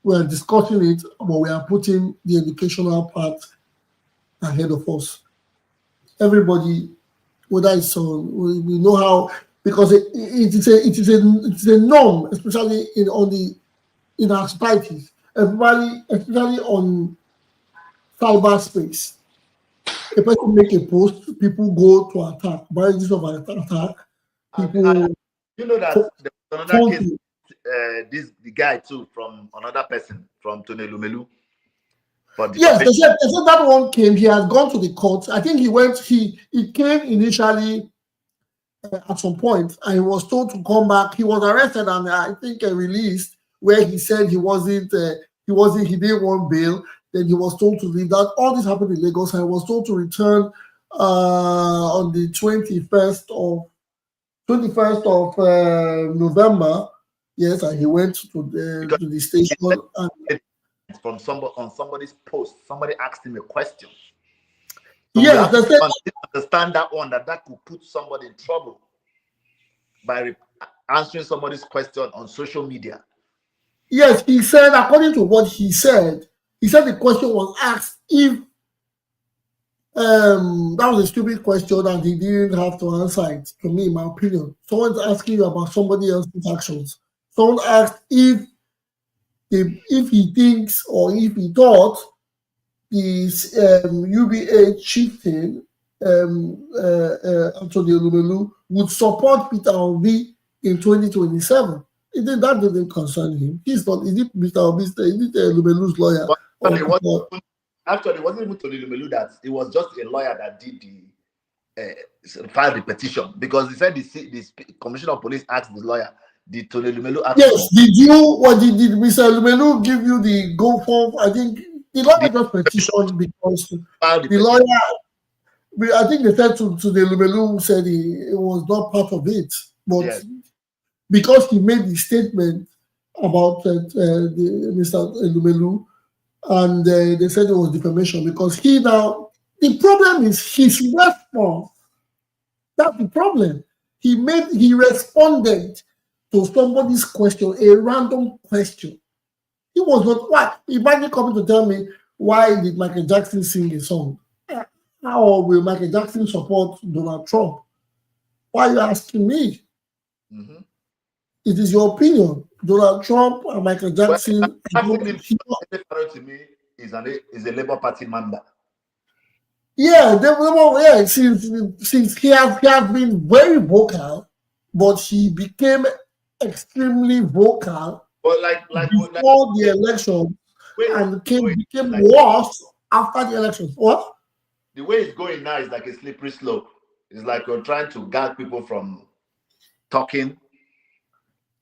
We are discussing it, but we are putting the educational part ahead of us. Everybody, whether it's on, we know how, because it is a norm, especially in our societies, especially on cyberspace. A person make a post, people go to attack. By this of an attack, people. You know that there was another case. The guy too from another person from Tonelumelu. Yes, they said that one came. He has gone to the court. I think he went. He came initially at some point, and he was told to come back. He was arrested and I think released, where he said he didn't want bail. Then he was told to leave. That all this happened in Lagos, and he was told to return on the 21st of November. Yes, and he went to the station. From somebody's post, somebody asked him a question. So yes, they said, understand that could put somebody in trouble by answering somebody's question on social media. Yes, he said, according to what he said the question was asked if that was a stupid question and he didn't have to answer it. To me, in my opinion, someone's asking you about somebody else's actions. Someone asked if he thinks or if he thought this UBA chieftain Anthony Elumelu would support Peter Obi in 2027. That didn't concern him. He's not. Is it Mr. Obi? Is it Elumelu's lawyer? But actually, it wasn't even Tony Elumelu that. It was just a lawyer that did filed the petition, because he said the commissioner of police asked the lawyer, did Tony Elumelu ask? Yes. Did Mr. Elumelu give you the go form? I think the lawyer just petitioned because the lawyer. I think they said to the Elumelu said it was not part of it, but yes, because he made the statement about Mr. Elumelu, and they said it was defamation because the problem is his response. That's the problem. He responded to somebody's question, a random question. He was not what. Imagine coming to tell me, why did Michael Jackson sing a song? How will Michael Jackson support Donald Trump? Why are you asking me? Mm-hmm. It is your opinion. Donald Trump and Michael Jackson. To me is a Labour Party member. Yeah, since he has been very vocal, but he became extremely vocal before the election and became worse after the election. What? The way it's going now is like a slippery slope. It's like you're trying to guard people from talking.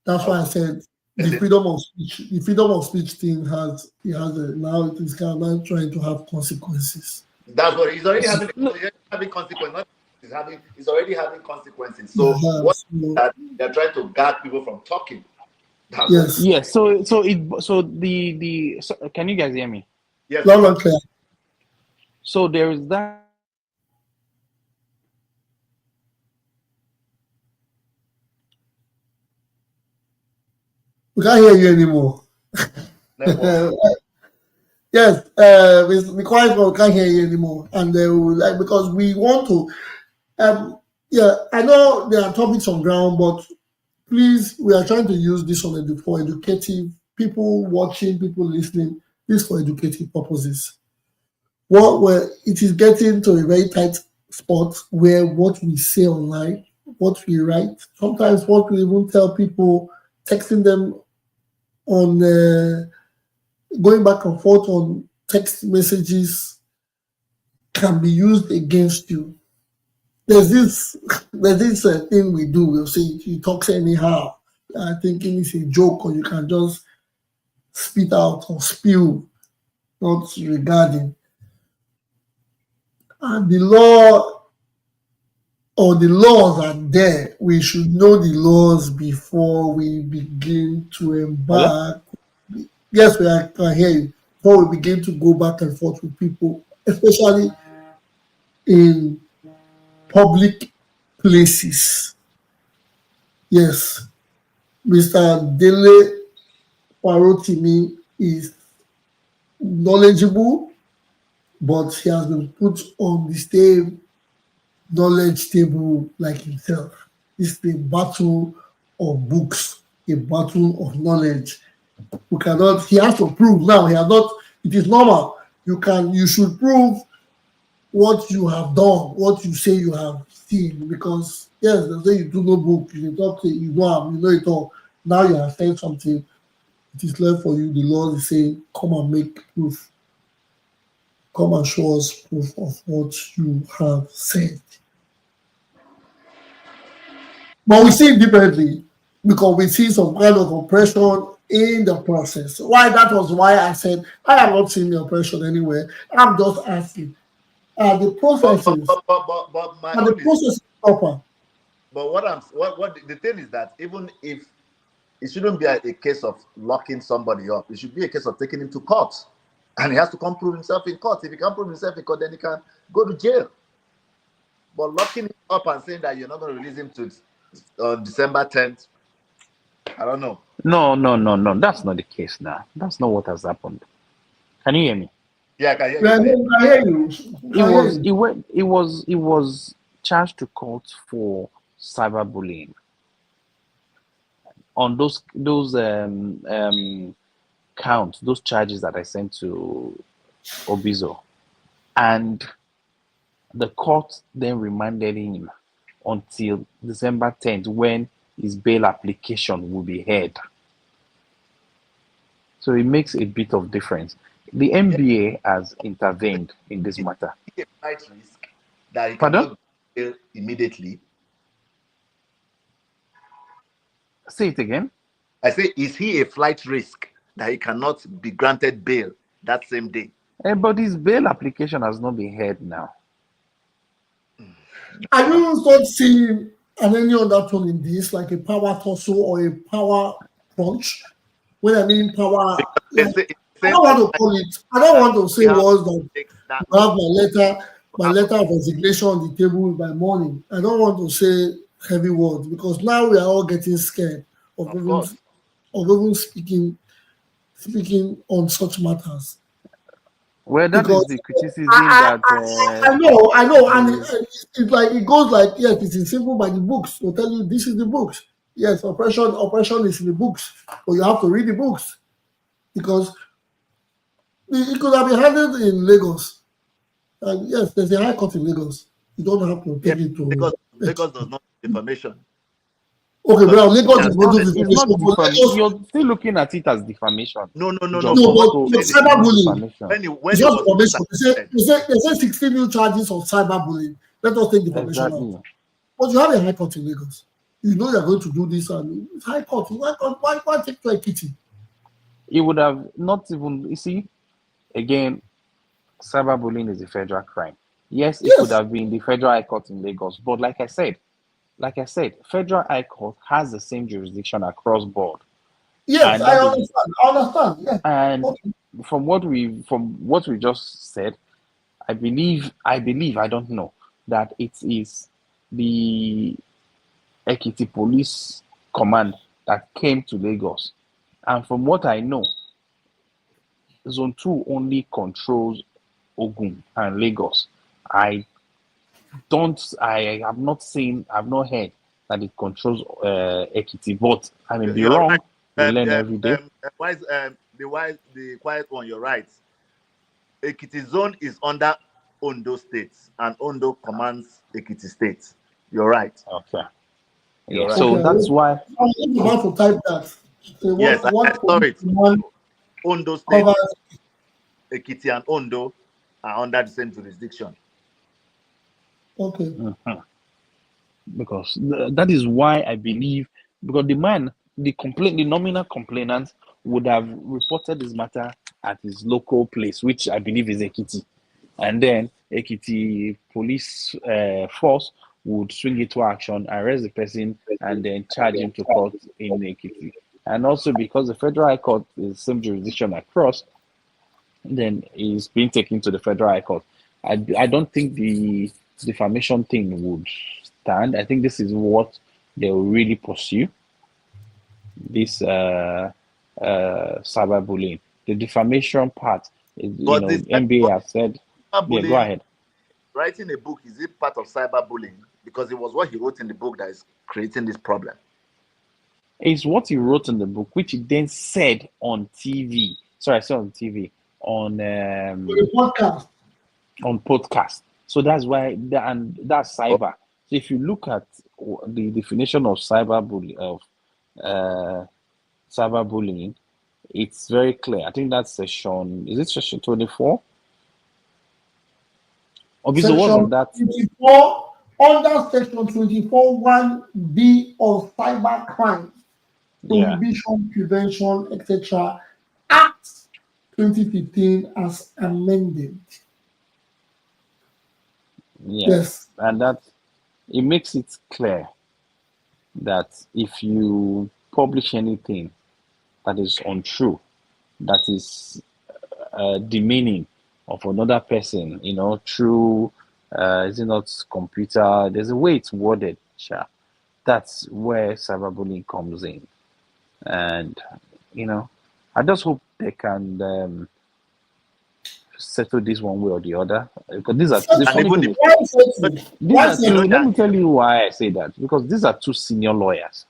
That's why I said the freedom of speech. The freedom of speech thing now it is kind of trying to have consequences. That's what he's already having consequences. He's already having consequences. So that they're trying to guard people from talking. Yes. Yes. So can you guys hear me? Yes. Loud and clear. So there is that. We can't hear you anymore. Yes, we can't hear you anymore, and because we want to. I know there are topics on ground, but please, we are trying to use this for educative people watching, people listening. This for educative purposes. Where it is getting to a very tight spot where what we say online, what we write, sometimes what we even tell people, texting them on going back and forth on text messages can be used against you. There's this thing we do. We'll say he talks anyhow, thinking it's a joke, or you can just spit out or spew, not regarding. And the law or the laws are there. We should know the laws before we begin to embark. Hello? Yes, I can hear you. Before we begin to go back and forth with people, especially in public places. Yes, Mr. Dele Parotimi is knowledgeable, but he has been put on the same knowledge table like himself. It's the battle of books, a battle of knowledge. He has to prove now. It is normal. You should prove what you have done, what you say you have seen, because yes, they say you do no book, you talk, you know it all. Now you have said something, it is left for you. The Lord is saying, come and make proof. Come and show us proof of what you have said. But we see it differently because we see some kind of oppression in the process. That was why I said I have not seen the oppression anywhere. I'm just asking. The process is proper. But the thing is that even if it shouldn't be a case of locking somebody up, it should be a case of taking him to court. And he has to come prove himself in court. If he can't prove himself in court, then he can go to jail. But locking him up and saying that you're not going to release him to December 10th, I don't know. No. That's not the case now. That's not what has happened. Can you hear me? Yeah, I can hear you. It was charged to court for cyberbullying. on those counts, those charges that I sent to Obizo, and the court then remanded him until December 10th, when his bail application will be heard. So it makes a bit of difference. The NBA has intervened in this matter. A flight risk that he Pardon? cannot bail immediately. Say it again. I say, is he a flight risk that he cannot be granted bail that same day? But his bail application has not been heard now. I don't start seeing any other tone in this, like a power tussle or a power punch. When I mean power, like, I don't want to call it. I don't want to say words that I have my letter of resignation on the table by morning. I don't want to say heavy words, because now we are all getting scared of even speaking on such matters. Well, that Because is the criticism that I know, and it's like it goes like, yes, it is simple by the books. They'll tell you this is the books. Yes, operation is in the books, but you have to read the books, because it could have been handled in Lagos. And yes, there's a high court in Lagos. You don't have to take it to Lagos does not defamation. Okay, well, Lagos is not it's not defamation. You're still looking at it as defamation. No. But cyberbullying. When It's not defamation. They say 16 new charges of cyberbullying. Let us take defamation out. But you have a high court in Lagos. You know you're going to do this, and it's high court. Why take to a kitty? It would have not even, you see, again, cyberbullying is a federal crime. Yes, it could have been the federal high court in Lagos, but like I said, federal high court has the same jurisdiction across board. Yes, I understand. Yeah. And from what we just said, I believe, I don't know, that it is the Ekiti Police Command that came to Lagos. And from what I know, Zone 2 only controls Ogun and Lagos. I have not heard that it controls Ekiti, but I may be wrong. Right. We learn every day. The quiet one, you're right. Ekiti zone is under Ondo State, and Ondo commands Ekiti State. You're right. Okay. You're right. So that's why I'm about to type that. Yes, I saw it. Ondo State, Ekiti, and Ondo are under the same jurisdiction. Okay. Mm-hmm. Because that is why I believe, because the nominal complainant would have reported this matter at his local place, which I believe is Ekiti, and then Ekiti police force would swing into action, arrest the person, and then charge him to court in Ekiti. And also because the federal high court is the same jurisdiction across, then he's being taken to the federal high court. I don't think the defamation thing would stand. I think this is what they will really pursue. This cyberbullying, the defamation part. NBA has said. Yeah, go ahead. Writing a book, is it part of cyberbullying? Because it was what he wrote in the book that is creating this problem. It's what he wrote in the book, which he then said on TV. Sorry, I said on TV on podcast. On podcast. So that's why, and that's cyber. So if you look at the definition of cyberbullying, it's very clear. I think that's section. Is it section 24? Obviously, what of that? 24, under section 24(1)(b) of cyber crimes, prohibition, prevention, etc. Act 2015 as amended. Yes, and that it makes it clear that if you publish anything that is untrue, that is demeaning of another person, through is it not computer? There's a way it's worded, that's where cyberbullying comes in. And I just hope they can settle this one way or the other, because these are let me tell you why I say that, because these are two senior lawyers,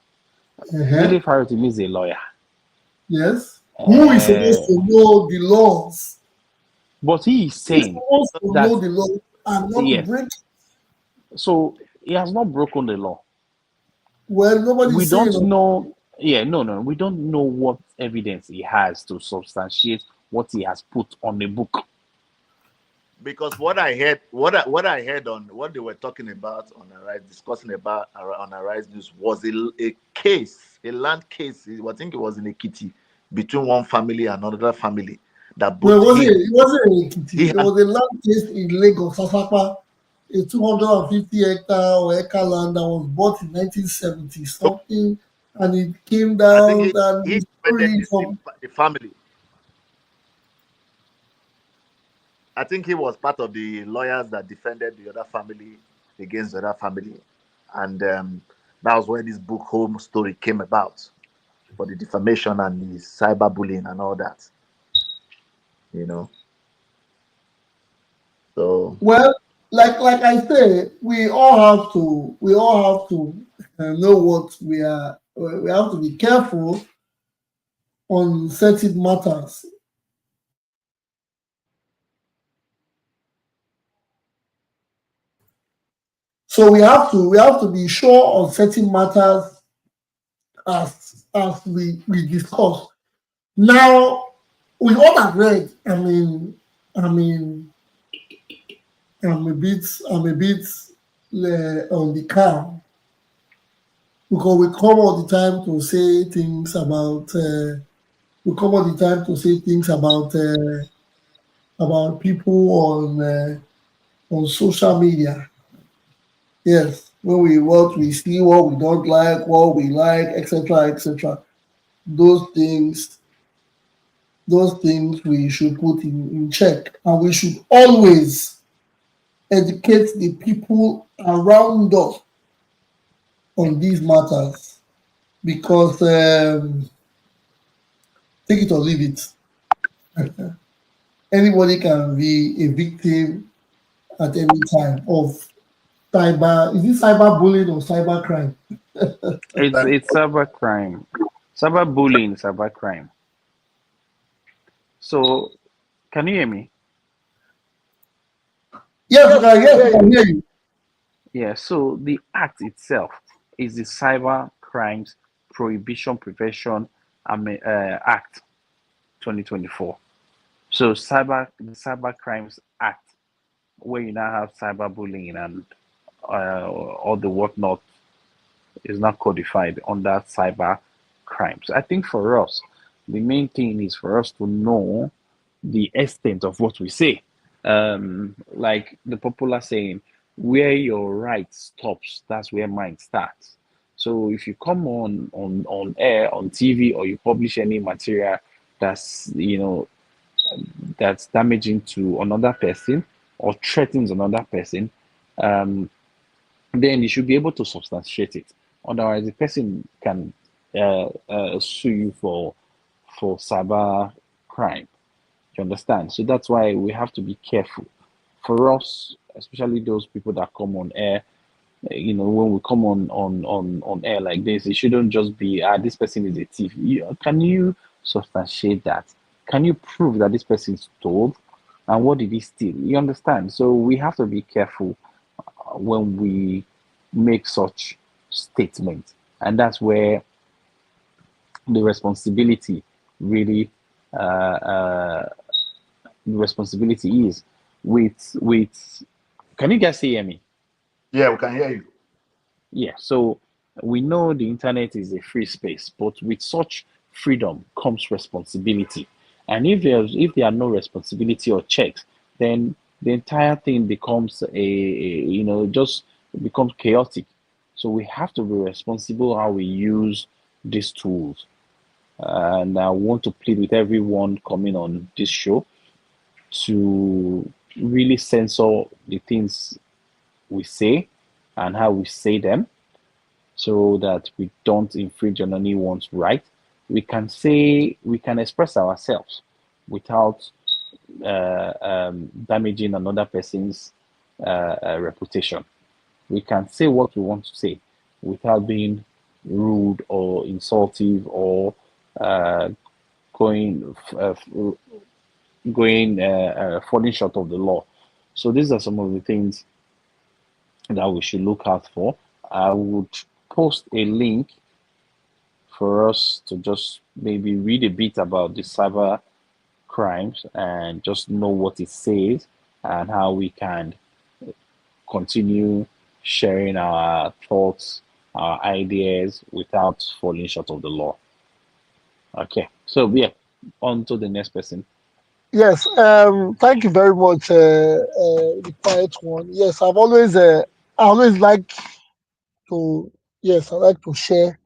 Uh-huh. Dele Farotimi is a lawyer. Yes. Who is supposed to know the laws? But he is He's saying supposed to that, know the law and not yes, break it. so he has not broken the law. Well, We nobody's saying don't that. know, yeah, no, we don't know what evidence he has to substantiate what he has put on the book. Because what I heard, what I heard on what they were talking about on Arise, discussing about on Arise News was a case, a land case. I think it was in Ekiti between one family and another family that No, both him it wasn't in he Ekiti. It had was a land case in Lagos, Asapa, a 250 hectare or acre land that was bought in 1970 something, and it came I think down and he the defended story from the family. I think he was part of the lawyers that defended the other family against the other family, and that was where this book Home Story came about for the defamation and the cyberbullying and all that. You know, so well, like I say, we all have to know what we are. We have to be careful on certain matters. So we have to be sure on certain matters as we discuss. Now, with what I've read, I mean, I'm a bit on the calm because we come all the time to say things about. We come all the time to say things about people on social media. Yes, when we what we see, what we don't like, what we like, etc., etc. Those things, those things we should put in check, and we should always educate the people around us on these matters because take it or leave it, anybody can be a victim at any time of cyber. Is it cyber bullying or cyber crime? It's cyber crime, cyber bullying, cyber crime. So, can you hear me? Yes, we can hear you. Yeah. So the act itself is the Cyber Crimes Prohibition Prevention Act 2024. So the Cyber Crimes Act, where you now have cyberbullying and all the whatnot, is not codified under cyber crimes. I think for us, the main thing is for us to know the extent of what we say. Like the popular saying, where your right stops, that's where mine starts. So if you come on air, on TV, or you publish any material that's that's damaging to another person or threatens another person, um, then you should be able to substantiate it. Otherwise, the person can sue you for cyber crime. You understand? So that's why we have to be careful. For us, especially those people that come on air, when we come on air like this, it shouldn't just be this person is a thief. Can you substantiate that? Can you prove that this person stole? And what did he steal? You understand? So we have to be careful when we make such statements, and that's where the responsibility really uh, uh, the responsibility is with. Can you guys hear me? yeah, we can hear you. Yeah, so we know the internet is a free space, but with such freedom comes responsibility. And if there are no responsibility or checks, then the entire thing becomes just becomes chaotic. So we have to be responsible how we use these tools. And I want to plead with everyone coming on this show to really censor the things we say and how we say them so that we don't infringe on anyone's right. We can express ourselves without damaging another person's reputation. We can say what we want to say without being rude or insultive or going falling short of the law. So these are some of the things that we should look out for. I would post a link for us to just maybe read a bit about the cyber crimes and just know what it says and how we can continue sharing our thoughts, our ideas without falling short of the law. Okay, so yeah, on to the next person. Yes, thank you very much, the quiet one. Yes, I always like to, yes, I like to share.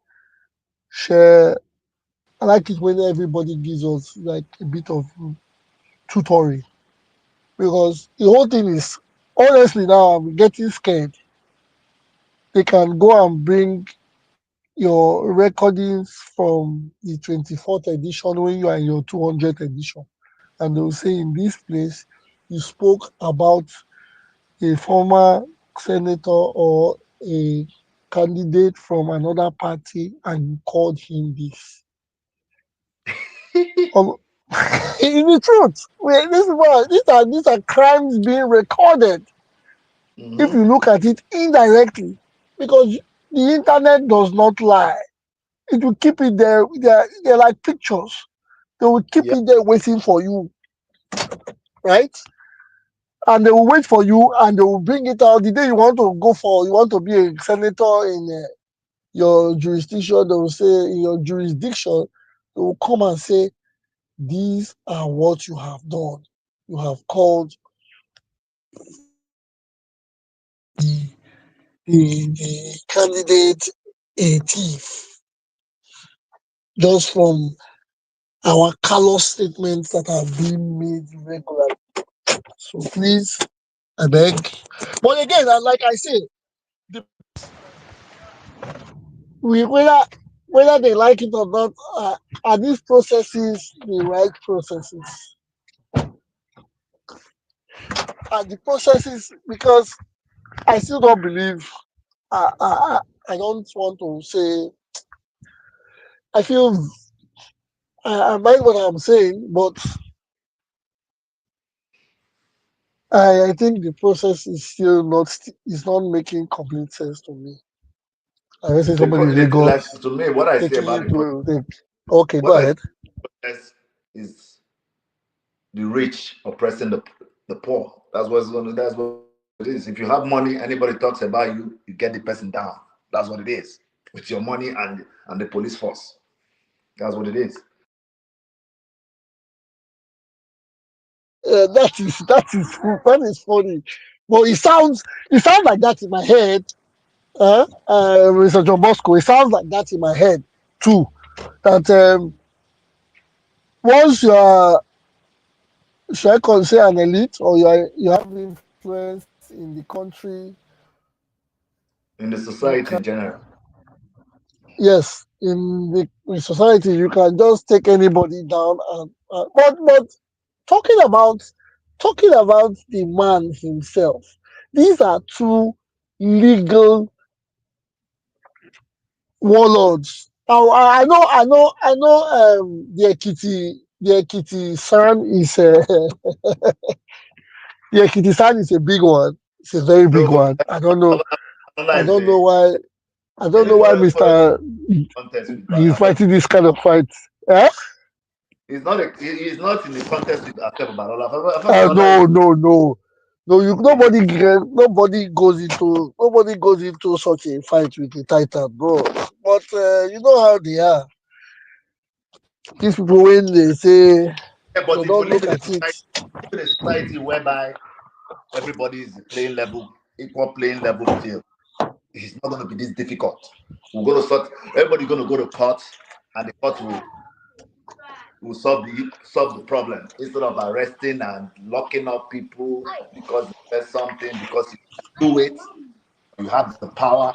I like it when everybody gives us like a bit of tutoring because the whole thing is, honestly, now I'm getting scared. They can go and bring your recordings from the 24th edition when you are in your 200th edition, and they'll say in this place you spoke about a former senator or a candidate from another party and you called him this. In the truth, these are crimes being recorded. If you look at it indirectly, because the internet does not lie, it will keep it there. They're like pictures. They will keep Yeah. it there waiting for you, right? And they will wait for you and they will bring it out the day you want to be a senator in your jurisdiction. They will say in your jurisdiction, they will come and say, these are what you have done. You have called the, the candidate a thief just from our callous statements that have been made regularly. So please, I beg. But again, like I say, whether they like it or not, are these processes the right processes? Are the processes, because I still don't believe. I don't want to say. I feel I mind what I'm saying, but I think the process is still not is not making complete sense to me. I say somebody in Like Lagos to me, what I say taking about you the process, to okay, go what I say ahead. process is the rich oppressing the poor. That's what it is. If you have money, anybody talks about you, you get the person down. That's what it is. With your money and the police force. That's what it is. That is funny, but it sounds like that in my head. Mr. John Bosco, it sounds like that in my head too. That once you are, should I say an elite, or you have influence in the country, In the you society can, in general. yes, in the society you can just take anybody down and but talking about the man himself, these are two legal warlords. I know. The Ekiti San is the Ekiti San is a big one. It's a very big No, one. I don't know. Another I is don't know a why. I don't any know why political Mister contest with he's Asep. fighting this kind of fight. Eh? He's not in the contest with Asep Balola. Asep Balola is No, no, no, no. Nobody goes into such a fight with a titan, bro. But you know how they are. These people when they say but they if we don't live look in a at it. society, whereby everybody is playing level, equal playing level field, it's not going to be this difficult. We're going to sort. Everybody's going to go to court, and the court will solve the problem instead of arresting and locking up people because they said something, because you can do it, you have the power.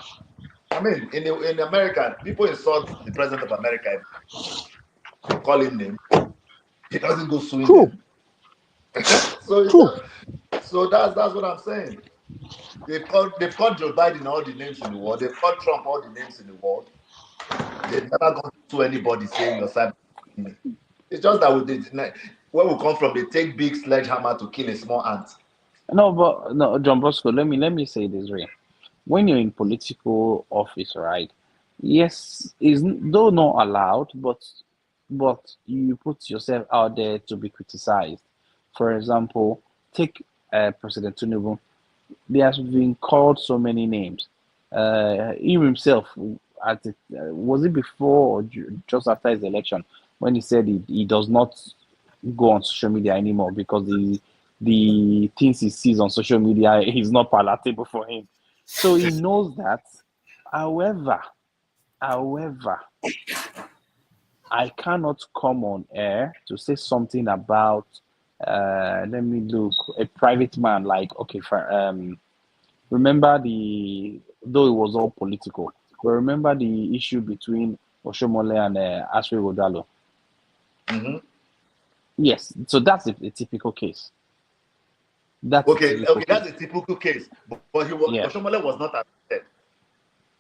I mean, in America, people insult the president of America. They call him name. He doesn't go suing True, them. so it's true. not, so that's what I'm saying. They've called Joe Biden all the names in the world. They've called Trump all the names in the world. They've never gone to anybody saying your cyber. It's just that where we come from, they take big sledgehammer to kill a small ant. No, but no, John Bosco. Let me say this way. When you're in political office, right? Yes, is though not allowed, but you put yourself out there to be criticized. For example, take President Tinubu. There has been called so many names. He himself, was it before or just after his election, when he said he does not go on social media anymore because the things he sees on social media is not palatable for him. So he knows that. However, I cannot come on air to say something about let me look, a private man, like, okay, remember though it was all political, but remember the issue between Oshomole and Aswe Rodalo. Mm-hmm. Yes, so that's a typical case. That's okay, that's a typical case. But Oshomole was not arrested.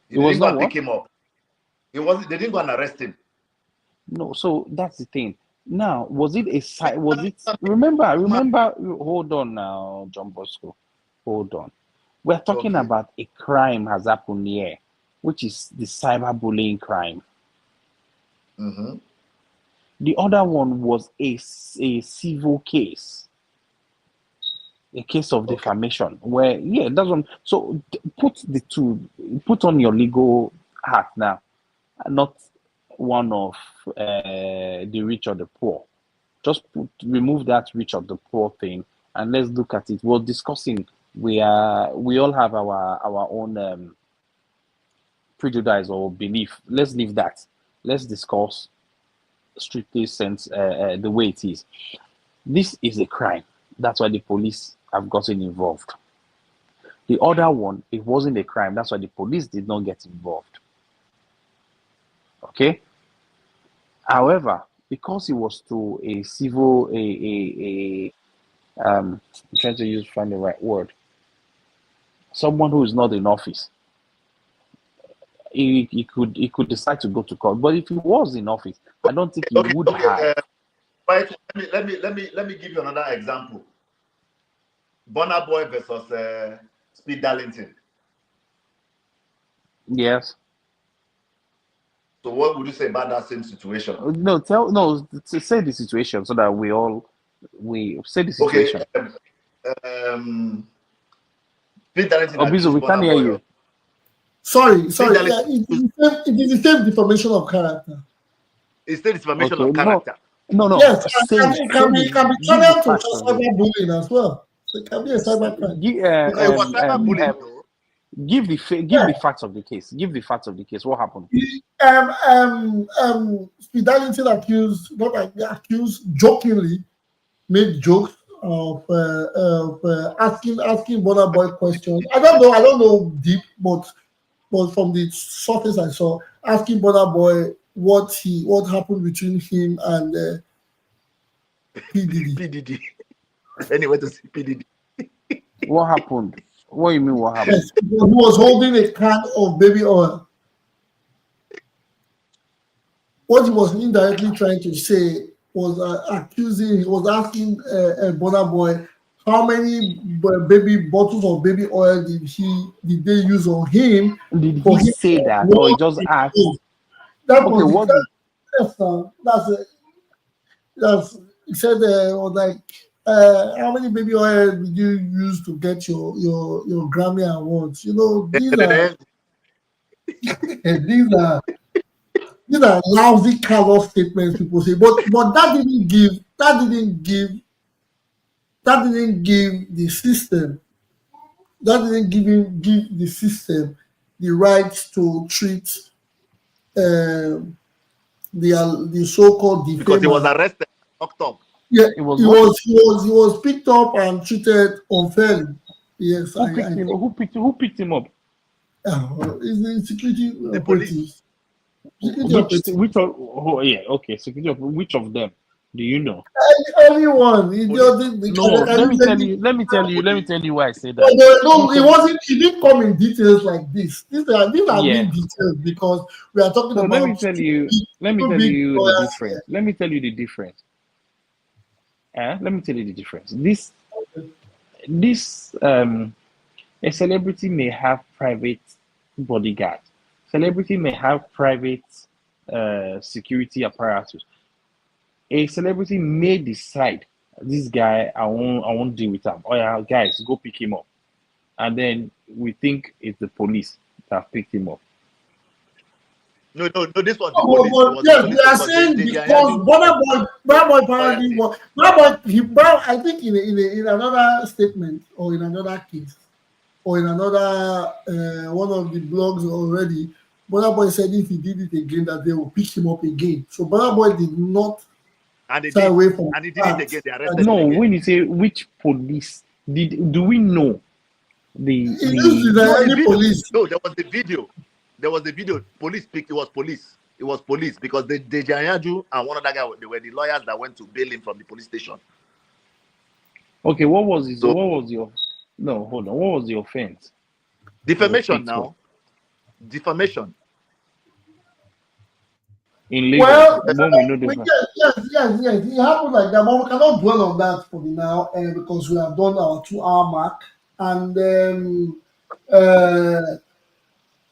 They didn't go and pick him up. They didn't go and arrest him. No, so that's the thing. Now, was it remember, hold on now, John Bosco. Hold on. We're talking about a crime has happened here, which is the cyberbullying crime. Mm-hmm. The other one was a civil case. A case of defamation, where that's one. So put on your legal hat now, not one of the rich or the poor. Just remove that rich or the poor thing, and let's look at it. We're discussing. We all have our own prejudice or belief. Let's leave that. Let's discuss strictly sense the way it is. This is a crime. That's why the police have gotten involved. The other one, it wasn't a crime. That's why the police did not get involved. Okay? However, because it was to a civil, I'm trying to find the right word. Someone who is not in office. He could decide to go to court. But if he was in office, I don't think he would have. Right. Let me give you another example. Burna Boy versus Speed Darlington. Yes. So what would you say about that same situation? Say the situation so that we say the situation. Okay. Speed Darlington. Obizo, we can't hear you. Sorry. Yeah, it is the same defamation of character. It's still defamation of character. No. Yes, it can be channeled to cyberbullying as well. So it can be a cybercrime. Give the facts of the case. Give the facts of the case. What happened? Speed Darlington accused jokingly made jokes of asking Burna Boy questions. I don't know deep, but from the surface I saw, asking Burna Boy what happened between him and PDD. Anyway, to see PDD. What happened? What do you mean? What happened? Yes, he was holding a can of baby oil. What he was indirectly trying to say was asking Burna Boy how many baby bottles of baby oil did they use on him? Did he say that, or he just asked? That was that's he said how many baby oil did you use to get your Grammy awards? You know, these are lousy callous statements people say, but that didn't give the system the right to treat the so-called defamer. Because he was arrested, locked up. Yeah, he was picked up and treated unfairly. Yes, who picked him up? It's the security the police. Security Which of, security of which of them? Do you know? Anyone. He doesn't. No, let me tell you. Let me tell you why I say that. No, it wasn't. It didn't come in details like this. These are Yeah. being details because we are talking So about. let me tell you the difference. Let me tell you the difference. Let me tell you the difference. This a celebrity may have private bodyguard. Celebrity may have private security apparatus. A celebrity may decide this guy I won't deal with him. Oh yeah, guys, go pick him up. And then we think it's the police that picked him up. No, this was the police. Yes, they are saying because Burna Boy apparently was I think in another statement or in another case or in another one of the blogs already, Burna Boy said if he did it again that they will pick him up again. So Burna Boy did not stay away from and he did it again. They arrested no, him again. when you say which police do we know? The police. No, there was the video. There was the video. Police picked. It was police. It was police because the Jayaju and one other guy, they were the lawyers that went to bail him from the police station. Okay, what was his? So, what was your? No, hold on. What was the offense? Defamation now. Defamation. In Lagos, well, when we know yes. It happened like that, but we cannot dwell on that for now because we have done our 2-hour mark, and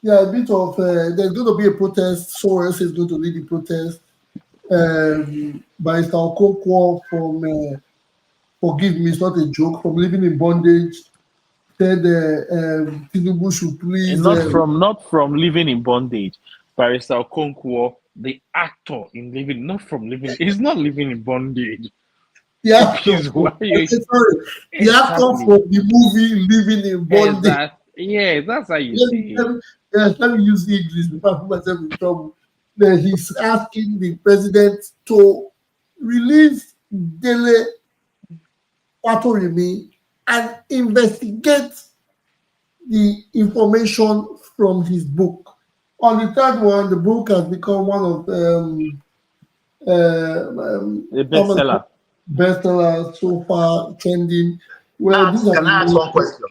yeah, a bit of there's going to be a protest. Soros is going to lead the protest. By Okonkwo from forgive me, it's not a joke. From living in bondage, said Tinubu should please. Not from living in bondage. Barrister Okonkwo, the actor in living, not from living. He's not living in bondage. The actor, the actor from the movie Living in Bondage. Yeah, that's how you see it. Yes, let me use English before I put myself in trouble. Then he's asking the president to release Dele Fatorimi and investigate the information from his book. On the third one, the book has become one of a bestseller so far, trending. Well, can I ask one question?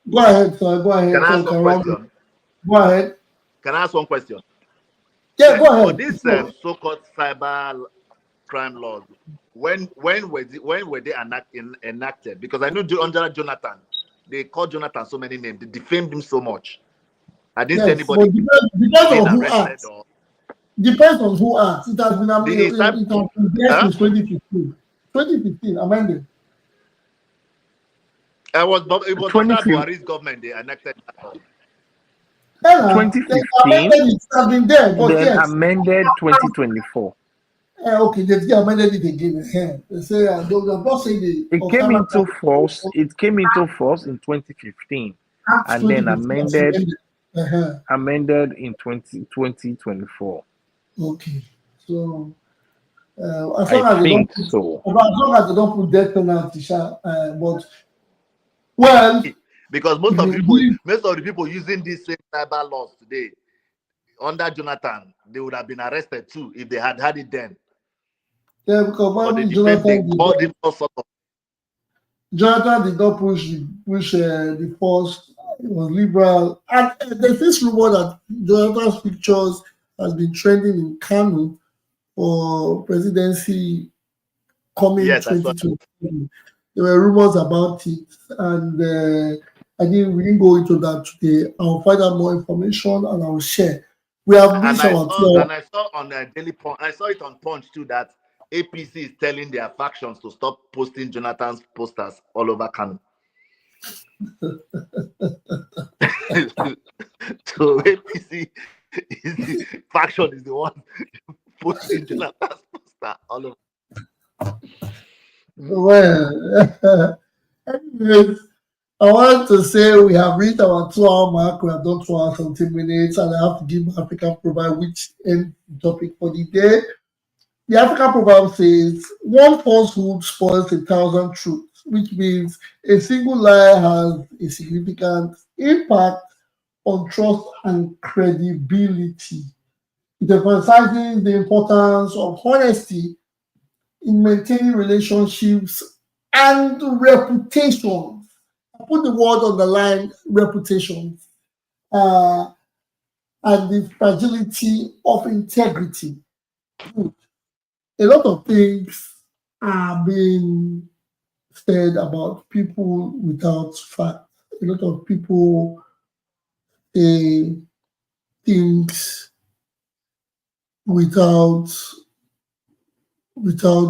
Go ahead, sir. Go ahead. Can I ask one question? Go ahead. Can I ask one question? Yeah, go ahead. For this so-called cyber crime laws, when were they enacted? Because I know under Jonathan, they called Jonathan so many names. They defamed him so much. I didn't see anybody being arrested. Depends on who acts. It has been amended since 2015. 2015 amended. It was Buhari's government. They enacted that. 2015. Then amended 2024. Okay, they amended it again. They say it came into force. It came into force in 2015, and then amended in 2024. Okay, so as long as they don't put death penalty, but well, because most of the people using these same cyber laws today under Jonathan, they would have been arrested too if they had it then. Yeah, because Jonathan did not push the force. It was liberal, and there's this rumor that Jonathan's pictures has been trending in Kano for presidency coming 2020. There were rumors about it, and we didn't go into that today. I'll find out more information and I'll share. We have reached our tour. And I saw on Daily Punch, I saw it on Punch too, that APC is telling their factions to stop posting Jonathan's posters all over Kano. So APC faction is the one posting Jonathan's poster all over. Well, anyways, I want to say we have reached our 2-hour mark. We have done 2 hours and 10 minutes, and I have to give African proverb which end topic for the day. The African proverb says, "One falsehood spoils 1,000 truths," which means a single lie has a significant impact on trust and credibility. It emphasizes the importance of honesty in maintaining relationships and reputations. I put the word on the line, reputations, and the fragility of integrity. A lot of things are being said about people without fact. A lot of people say things without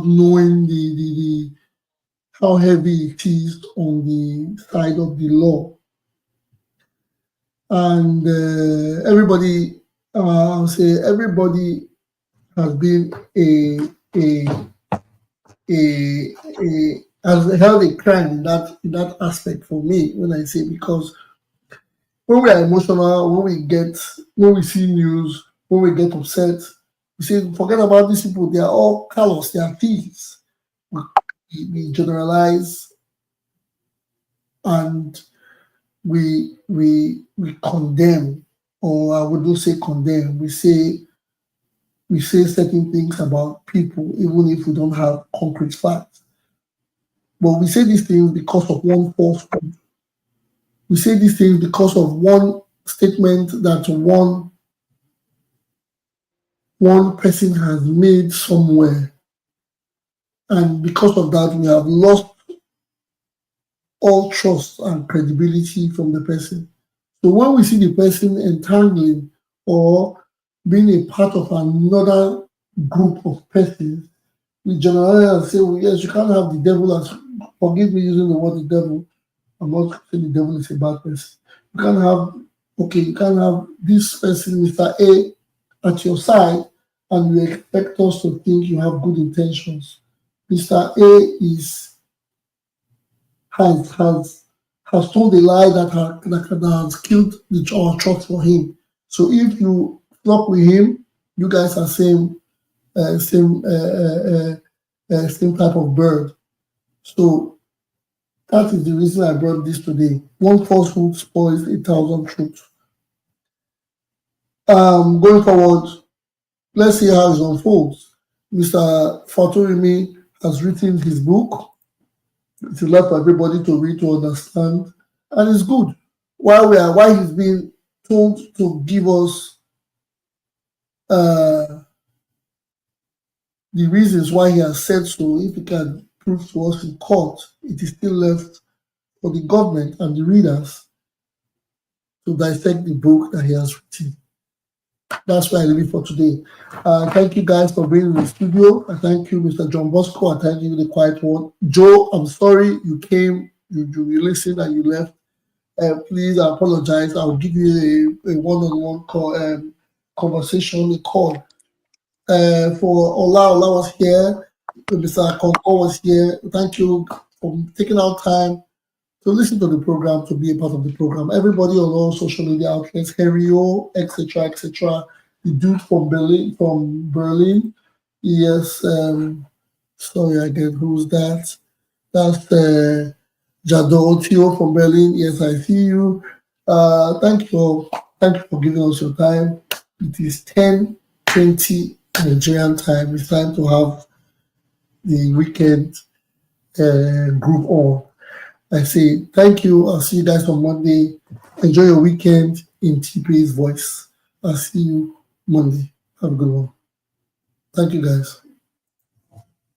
knowing the how heavy it is on the side of the law. And everybody, I'll say everybody has been has held a crime in that aspect for me when I say, because when we are emotional, when we see news, when we get upset, we say forget about these people, they are all callous, they are thieves. We generalize and we condemn, or I would not say condemn, we say certain things about people even if we don't have concrete facts. But we say these things because of one falsehood. We say these things because of one statement that one person has made somewhere. And because of that, we have lost all trust and credibility from the person. So when we see the person entangling or being a part of another group of persons, we generalize and say, well, yes, you can't have the devil as, forgive me using the word the devil, I'm not saying the devil is a bad person. You can't have this person, Mr. A, at your side, and you expect us to think you have good intentions. Mr. A has told a lie that has killed our trust for him. So if you flock with him, you guys are same type of bird. So that is the reason I brought this today. One falsehood spoils 1,000 truths. Going forward, let's see how it unfolds. Mr. Faturimi has written his book. It's a lot for everybody to read, to understand, and it's good. While he's being told to give us the reasons why he has said so, if he can prove to us in court, it is still left for the government and the readers to dissect the book that he has written. That's why I leave it for today. Thank you guys for being in the studio. I thank you, Mr. John Bosco. I thank you, the quiet one. Joe, I'm sorry you came, you listened and you left. Please, I apologize. I'll give you a one-on-one call, conversation, a call. For Ola was here, Mr. Konko was here. Thank you for taking out time to listen to the program, to be a part of the program. Everybody on all social media outlets, Herio, etc., etc. The dude from Berlin. Yes, sorry again, who's that? That's Jado Otio from Berlin. Yes, I see you. Thank you for giving us your time. It is 10:20 Nigerian time. It's time to have the weekend group on. I say thank you. I'll see you guys on Monday. Enjoy your weekend in TP's voice. I'll see you Monday. Have a good one. Thank you, guys.